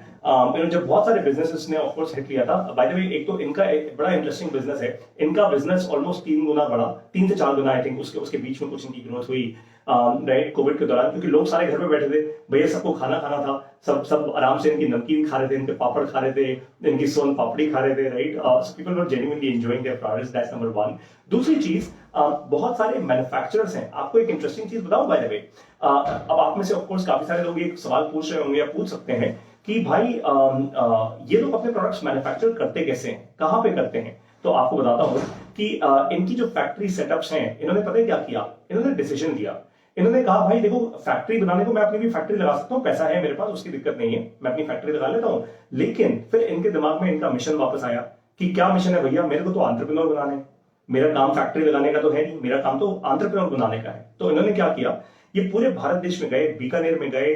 जब बहुत सारे बिजनेसेस ने ऑफ कोर्स हिट लिया था। बाय द वे, एक तो इनका एक बड़ा इंटरेस्टिंग बिजनेस है, इनका बिजनेस ऑलमोस्ट 3 गुना बढ़ा, 3 से 4 गुना आई थिंक, उसके बीच में कुछ इनकी ग्रोथ हुई राइट कोविड के दौरान, क्योंकि लोग सारे घर में बैठे थे भैया, सबको खाना खाना था, सब आराम से इनकी नमकीन खा रहे थे, इनके पापड़ खा रहे थे, इनकी सोन पापड़ी खा रहे थे right. So people were genuinely enjoying their products, that's number 1। दूसरी चीज, बहुत सारे मैन्युफैक्चरर्स हैं। आपको एक इंटरेस्टिंग चीज बताऊं बाय द वे, अब आप में से ऑफ कोर्स काफी सारे लोग एक सवाल पूछ रहे होंगे या पूछ सकते हैं कि भाई ये लोग अपने प्रोडक्ट्स मैन्युफैक्चर करते कैसे हैं, कहां पे करते हैं? तो आपको बताता हूं कि इनकी जो फैक्ट्री सेटअप्स हैं, इन्होंने पता है क्या किया? इन्होंने डिसीजन लिया, इन्होंने कहा भाई देखो, फैक्ट्री बनाने को मैं अपनी भी फैक्ट्री लगा सकता हूं, पैसा है मेरे पास, उसकी दिक्कत नहीं है, मैं अपनी फैक्ट्री लगा लेता हूं। लेकिन फिर इनके दिमाग में इनका मिशन वापस आया कि क्या मिशन है भैया, मेरे को तो एंटरप्रेन्योर बनाना है, मेरा काम फैक्ट्री लगाने का तो है नहीं, मेरा काम तो एंटरप्रेन्योर बनाने का है। तो इन्होंने क्या किया, ये पूरे भारत देश में गए, बीकानेर में गए,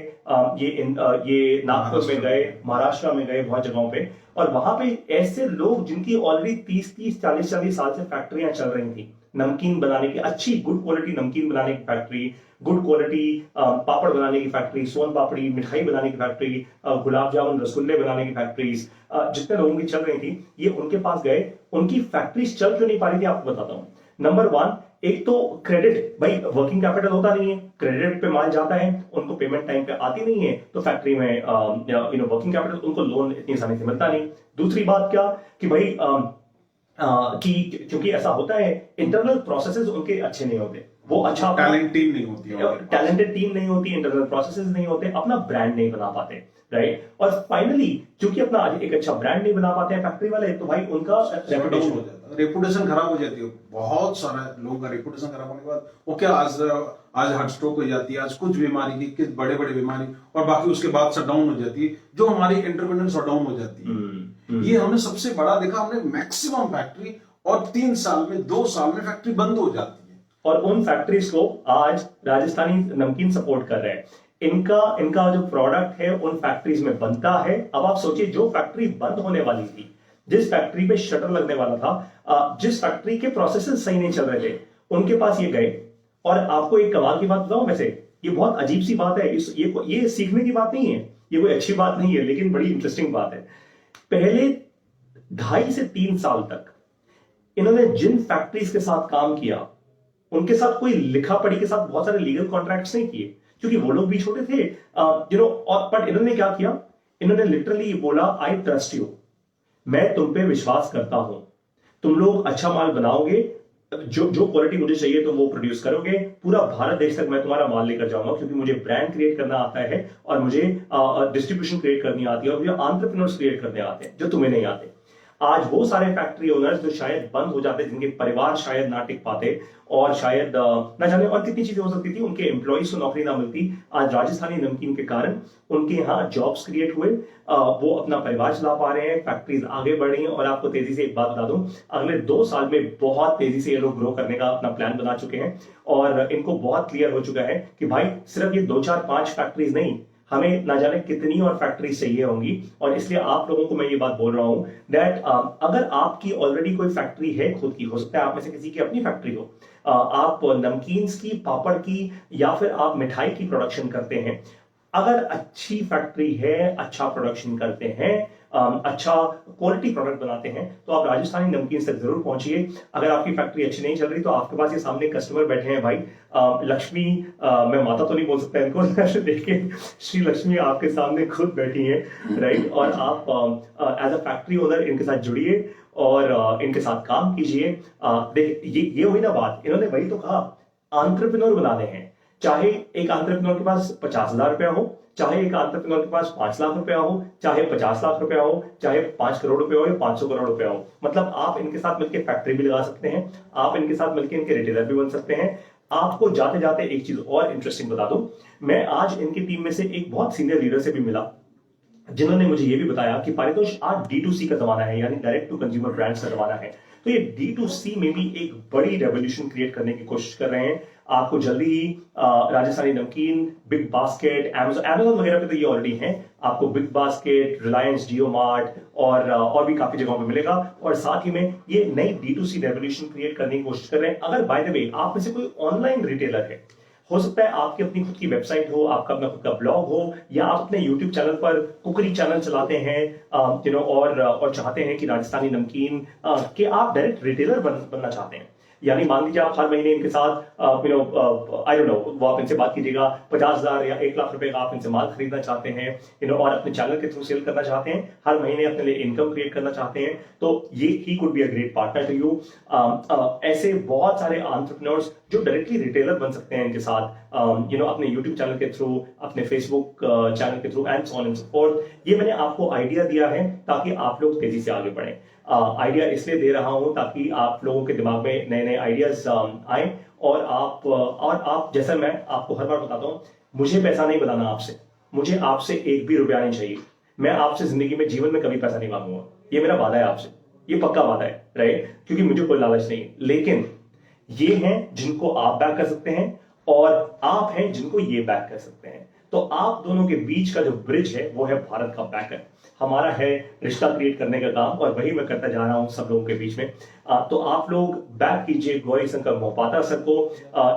ये नागपुर में गए, महाराष्ट्र में गए, बहुत जगहों पे, और वहां पे ऐसे लोग जिनकी ऑलरेडी 30-30, 40-40 साल से फैक्ट्रियां चल रही थी नमकीन बनाने की, अच्छी गुड क्वालिटी नमकीन बनाने की फैक्ट्री, गुड क्वालिटी पापड़ बनाने की फैक्ट्री, सोन पापड़ी मिठाई बनाने की फैक्ट्री, गुलाब जामुन रसगुल्ले बनाने की फैक्ट्रीज, जितने लोगों की चल रही थी, ये उनके पास गए। उनकी फैक्ट्रीज चल क्यों नहीं पा रही थी, आपको बताता हूं। नंबर 1, एक तो क्रेडिट, भाई वर्किंग कैपिटल होता नहीं है, क्रेडिट पे माल जाता है, उनको पेमेंट टाइम पे आती नहीं है, तो फैक्ट्री में वर्किंग कैपिटल, उनको लोन इतनी आसानी से मिलता नहीं। दूसरी बात क्या कि भाई कि क्योंकि ऐसा होता है, इंटरनल प्रोसेसेस उनके अच्छे नहीं होते, वो अच्छा टैलेंट टीम नहीं होती है, टैलेंटेड टीम नहीं होती, इंटरनल प्रोसेसेस नहीं होते, अपना ब्रांड नहीं बना पाते राइट। और फाइनली क्योंकि अपना एक अच्छा ब्रांड नहीं बना पाते हैं फैक्ट्री वाले, तो भाई उनका रेपुटेशन खराब हो जाती है। बहुत सारे लोगों का रेपुटेशन खराब होने के बाद वो क्या, आज हार्ट स्ट्रोक हो जाती है, आज कुछ बीमारी की, किस बड़े बड़े बीमारी, और बाकी उसके बाद शट डाउन हो जाती है, जो हमारी एंटरप्रेन्योर शट डाउन हो जाती है। ये हमने सबसे बड़ा देखा, हमने मैक्सिमम फैक्ट्री, और 3 साल में 2 साल में फैक्ट्री बंद हो जाती है। और उन फैक्ट्रीज को आज राजस्थानी नमकीन सपोर्ट कर रहे हैं। इनका जो प्रोडक्ट है उन फैक्ट्रीज में बनता है। अब आप सोचिए, जो फैक्ट्री बंद होने वाली थी, जिस फैक्ट्री पे शटर लगने वाला था, जिस फैक्ट्री के प्रोसेसेस सही नहीं चल रहे थे, उनके पास ये गए। और आपको एक कमाल की बात बताऊं, वैसे ये बहुत अजीब सी बात है, ये सीखने की बात नहीं है, ये कोई अच्छी बात नहीं है, लेकिन बड़ी इंटरेस्टिंग बात है। पहले 2.5 से 3 साल तक इन्होंने जिन फैक्ट्रीज के साथ काम किया, उनके साथ कोई लिखा पढ़ी के साथ बहुत सारे लीगल कॉन्ट्रैक्ट्स नहीं किए, क्योंकि वो लोग भी छोटे थे, और बट इन्होंने क्या किया, इन्होंने लिटरली बोला, आई ट्रस्ट यू, मैं तुम पे विश्वास करता हूं, तुम लोग अच्छा माल बनाओगे, जो क्वालिटी मुझे चाहिए तुम वो प्रोड्यूस करोगे, पूरा भारत देश तक मैं तुम्हारा माल लेकर जाऊंगा, क्योंकि मुझे ब्रांड क्रिएट करना आता है, और मुझे डिस्ट्रीब्यूशन क्रिएट करनी आती है, और मुझे एंटरप्रेन्योर्स क्रिएट करने आते हैं, जो तुम्हें नहीं आते। आज वो सारे फैक्ट्री ओनर्स जो शायद बंद हो जाते, जिनके परिवार शायद ना टिक पाते, और शायद ना जाने और कितनी चीजें हो सकती थी, उनके एम्प्लॉइज को नौकरी ना मिलती, आज राजस्थानी नमकीन के कारण उनके यहाँ जॉब्स क्रिएट हुए, वो अपना परिवार चला पा रहे हैं, फैक्ट्रीज आगे बढ़ रही हैं। और आपको तेजी से एक बात बता दूं, अगले 2 साल में बहुत तेजी से ये लोग ग्रो करने का अपना प्लान बना चुके हैं, और इनको बहुत क्लियर हो चुका है कि भाई सिर्फ ये 2, 4, 5 फैक्ट्रीज नहीं, हमें ना जाने कितनी और फैक्ट्री चाहिए होंगी, और इसलिए आप लोगों को मैं ये बात बोल रहा हूं दैट अगर आपकी ऑलरेडी कोई फैक्ट्री है खुद की, हो सकता है आप में से किसी की अपनी फैक्ट्री हो, आप नमकीन्स की, पापड़ की, या फिर आप मिठाई की प्रोडक्शन करते हैं, अगर अच्छी फैक्ट्री है, अच्छा प्रोडक्शन करते हैं, अच्छा क्वालिटी प्रोडक्ट बनाते हैं, तो आप राजस्थानी नमकीन तक जरूर पहुंचिए। अगर आपकी फैक्ट्री अच्छी नहीं चल रही तो आपके पास ये सामने कस्टमर बैठे हैं भाई, लक्ष्मी, मैं माता तो नहीं बोल सकता इनको देखिए, श्री लक्ष्मी आपके सामने खुद बैठी हैं, राइट। और आप एज अ फैक्ट्री ओनर इनके साथ जुड़िए और इनके साथ काम कीजिए। देखिए ये हुई ना बात, इन्होंने वही तो कहा, एंटरप्रेन्योर बनाने हैं। चाहे एक एंटरप्रेन्योर के पास 50,000 रुपया हो, चाहे एक एंटरप्रेन्योर के पास 5 लाख रुपया हो, चाहे 50 लाख रुपया हो, चाहे 5 करोड़ रुपया हो या 500 करोड़ रुपया हो, मतलब आप इनके साथ मिलकर फैक्ट्री भी लगा सकते हैं, आप इनके साथ मिलकर इनके रिटेलर भी बन सकते हैं। आपको जाते जाते एक चीज और इंटरेस्टिंग बता दूं, मैं आज इनकी टीम में से एक बहुत सीनियर लीडर से भी मिला, जिन्होंने मुझे ये भी बताया कि पारितोष आज D2C का जमाना है, यानी डायरेक्ट टू कंज्यूमर ब्रांड्स का जमाना है, तो ये D2C में भी एक बड़ी रेवोल्यूशन क्रिएट करने की कोशिश कर रहे हैं। आपको जल्दी ही राजस्थानी नमकीन, बिग बास्केट, Amazon वगैरह पे तो ये ऑलरेडी हैं, आपको बिग बास्केट, रिलायंस, जियो मार्ट और भी काफी जगहों पे मिलेगा। और साथ ही में ये नई D2C रेवोल्यूशन क्रिएट करने की कोशिश कर रहे हैं। अगर बाय द वे आप में से कोई ऑनलाइन रिटेलर है, हो सकता है आपकी अपनी खुद की वेबसाइट हो, आपका अपना खुद का ब्लॉग हो, या आप अपने यूट्यूब चैनल पर कुकरी चैनल चलाते हैं, और चाहते हैं कि राजस्थानी नमकीन के आप डायरेक्ट रिटेलर बनना चाहते हैं, यानी मान लीजिए आप हर महीने इनके साथ आई डोंट नो, वो आप इनसे बात कीजिएगा, 50,000 या 1 लाख रुपए का आप इनसे माल खरीदना चाहते हैं, और अपने चैनल के थ्रू सेल करना चाहते हैं, हर महीने अपने लिए इनकम क्रिएट करना चाहते हैं, तो ये he could be a great partner to you. ऐसे बहुत सारे एंटरप्रेन्योर्स जो डायरेक्टली रिटेलर बन सकते हैं इनके साथ, अपने यूट्यूब चैनल के थ्रू, अपने फेसबुक चैनल के through, and so on and so fourth. ये मैंने आपको आइडिया दिया है ताकि आप लोग तेजी से आगे बढ़ें। आइडिया इसलिए दे रहा हूं ताकि आप लोगों के दिमाग में नए नए आइडियाज आए, और आप जैसा मैं आपको हर बार बताता हूं, मुझे पैसा नहीं बनाना आपसे, मुझे आपसे एक भी रुपया नहीं चाहिए, मैं आपसे जिंदगी में जीवन में कभी पैसा नहीं मांगूंगा, ये मेरा वादा है आपसे, ये पक्का वादा है, राइट, क्योंकि मुझे कोई लालच नहीं है। लेकिन ये हैं जिनको आप बैक कर सकते हैं, और आप हैं जिनको ये बैक कर सकते हैं, तो आप दोनों के बीच का जो ब्रिज है वो है भारत का बैकर। हमारा है रिश्ता क्रिएट करने का काम, और वही मैं करता जा रहा हूं सब लोगों के बीच में। तो आप लोग बैक कीजिए गौरी शंकर मोहपात्रा सर को,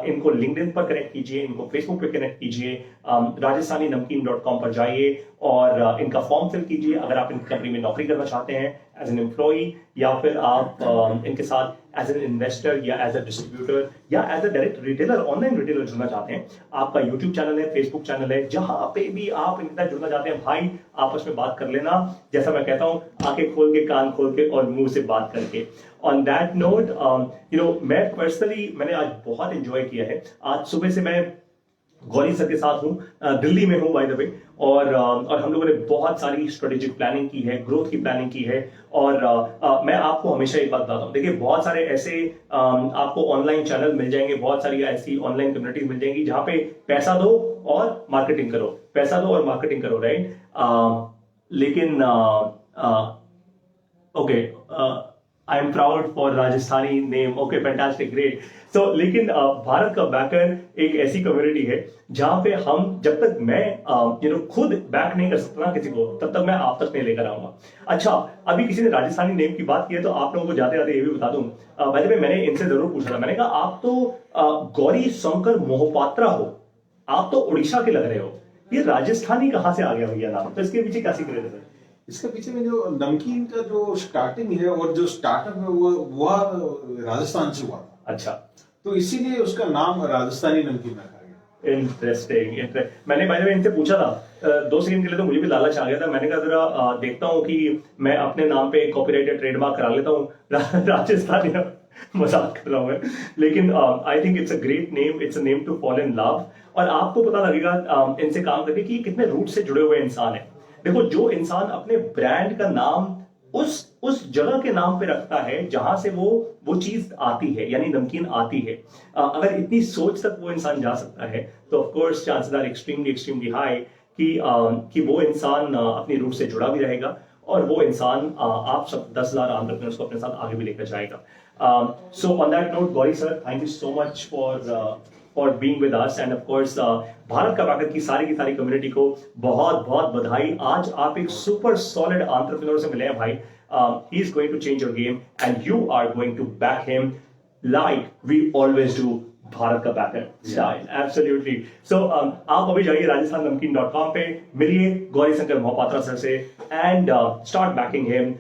इनको लिंक्डइन पर कनेक्ट कीजिए, इनको फेसबुक पे कनेक्ट कीजिए, राजस्थानी नमकीन.com पर जाइए और इनका फॉर्म फिल कीजिए अगर आप इनकी कंपनी में नौकरी करना चाहते हैं एज एन एम्प्लॉई, या फिर आप इनके साथ एज एन इन्वेस्टर या एज अ डिस्ट्रीब्यूटर या as a direct retailer, online retailer जुड़ना चाहते हैं। आपका यूट्यूब चैनल है, फेसबुक चैनल है, जहां पे भी आप इनके साथ जुड़ना चाहते हैं, भाई आपस में बात कर लेना। जैसा मैं कहता हूं, आंखें खोल के, कान खोल के और मुंह से बात करके। ऑन दैट नोट, मैं पर्सनली मैंने आज बहुत एंजॉय किया है। आज सुबह से मैं गौरी सर के साथ हूं, दिल्ली में हूं बाय द वे, और हम लोगों ने बहुत सारी स्ट्रेटेजिक प्लानिंग की है, ग्रोथ की प्लानिंग की है। और मैं आपको हमेशा एक बात बताता हूं, देखिए बहुत सारे ऐसे आपको ऑनलाइन चैनल मिल जाएंगे, बहुत सारी ऐसी ऑनलाइन कम्युनिटीज मिल जाएंगी जहां पे पैसा दो और मार्केटिंग करो, पैसा दो और मार्केटिंग करो, राइट। लेकिन okay, I am proud for Rajasthani name, okay fantastic, great. So लेकिन भारत का बैकर एक ऐसी कम्युनिटी है जहां पे हम, जब तक मैं खुद बैक नहीं कर सकता ना किसी को, तब तक मैं आप तक नहीं लेकर आऊंगा। अच्छा, अभी किसी ने राजस्थानी नेम की बात की है, तो आप लोगों को जाते जाते ये भी बता दूं, पहले मैंने इनसे जरूर पूछा था, मैंने कहा आप तो गौरी शंकर मोहपात्रा हो, आप तो उड़ीसा के लग रहे हो, ये राजस्थानी कहां से आ गया भैया नाम, तो इसके पीछे क्या सीक्रेट है सर? इसके पीछे में जो नमकीन का जो स्टार्टिंग है और जो स्टार्टअप है वो राजस्थान से हुआ था। अच्छा, तो इसीलिए उसका नाम राजस्थानी नमकीन रखा गया। इंटरेस्टिंग। मैंने भाई इनसे पूछा था 2 सेकंड के लिए, तो मुझे भी लालच आ गया था। मैंने कहा जरा देखता हूँ कि मैं अपने नाम पे कॉपीराइट या ट्रेडमार्क करा लेता हूँ राजस्थानी। मजाक कर रहा हूँ मैं, लेकिन I think it's a great name, it's a name to fall in love. और आपको पता लगेगा इनसे काम करके कि कितने रूट से जुड़े हुए इंसान है। देखो, जो इंसान अपने ब्रांड का नाम उस जगह के नाम पे रखता है जहां से वो चीज आती है, यानी नमकीन आती है, अगर इतनी सोच तक वो इंसान जा सकता है, तो of course chances are extremely high कि वो इंसान अपनी रूट से जुड़ा भी रहेगा, और वो इंसान आप सब 10,000 एंटरप्रेन्योर्स को अपने साथ आगे भी लेकर जाएगा। So on that note, Gauri sir, thank you so much for for being with us end of course Bharat का बैकर की सारी कम्युनिटी को बहुत बहुत बधाई। आज आप एक सुपर सॉलिड एंटरप्रेन्योर से मिले हैं भाई। He is going to change your game and you are going to back him like we always do. Bharat का बैकर स्टाइल एब्सोल्युटली। सो आप अभी जाइए rajasthannamkeen.com पे, मिलिए गौरी शंकर मोहपात्रा सर से and start banking him.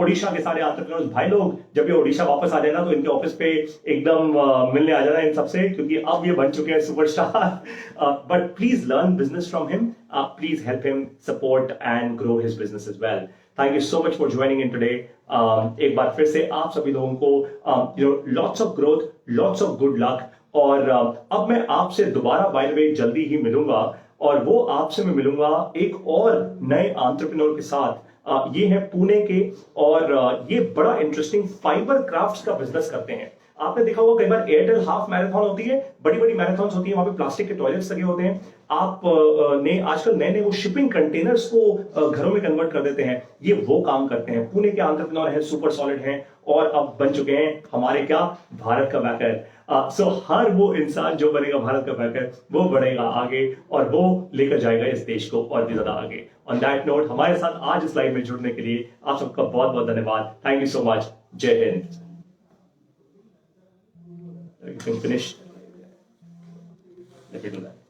Odisha के सारे एंटरप्रेन्योर्स भाई लोग जब ये ओडिशा वापस आ जाए ना तो इनके ऑफिस पे एकदम मिलने आ जाना इन सबसे, क्योंकि अब ये बन चुके हैं superstar. But please learn business from him, please help him support and grow his business as well. Thank you so much for joining in today. एक बार फिर से आप सभी लोगों को lots of growth, lots of good luck. और अब मैं आपसे दोबारा बाय द वे जल्दी ही मिलूंगा, और वो आपसे मैं मिलूंगा एक और नए एंटरप्रेन्योर के साथ। ये है पुणे के, और ये बड़ा इंटरेस्टिंग फाइबर क्राफ्ट्स का बिजनेस करते हैं। आपने देखा होगा कई बार एयरटेल हाफ मैराथन होती है, बड़ी बड़ी मैराथन्स होती है, वहां पे प्लास्टिक के टॉयलेट्स लगे होते हैं। आप ने आजकल नए नए वो शिपिंग कंटेनर्स को घरों में कन्वर्ट कर देते हैं, ये वो काम करते हैं। पुणे के एंटरप्रेन्योर हैं, सुपर सॉलिड हैं, और अब बन चुके हैं हमारे क्या, भारत का बैकर। सो हर वो इंसान जो बनेगा भारत का बैकर, वो बढ़ेगा आगे और वो लेकर जाएगा इस देश को और भी ज्यादा आगे। ऑन दैट नोट, हमारे साथ आज इस लाइव में जुड़ने के लिए आप सबका बहुत बहुत धन्यवाद। Thank you so much. जय Hind. You can finish. Let me do that.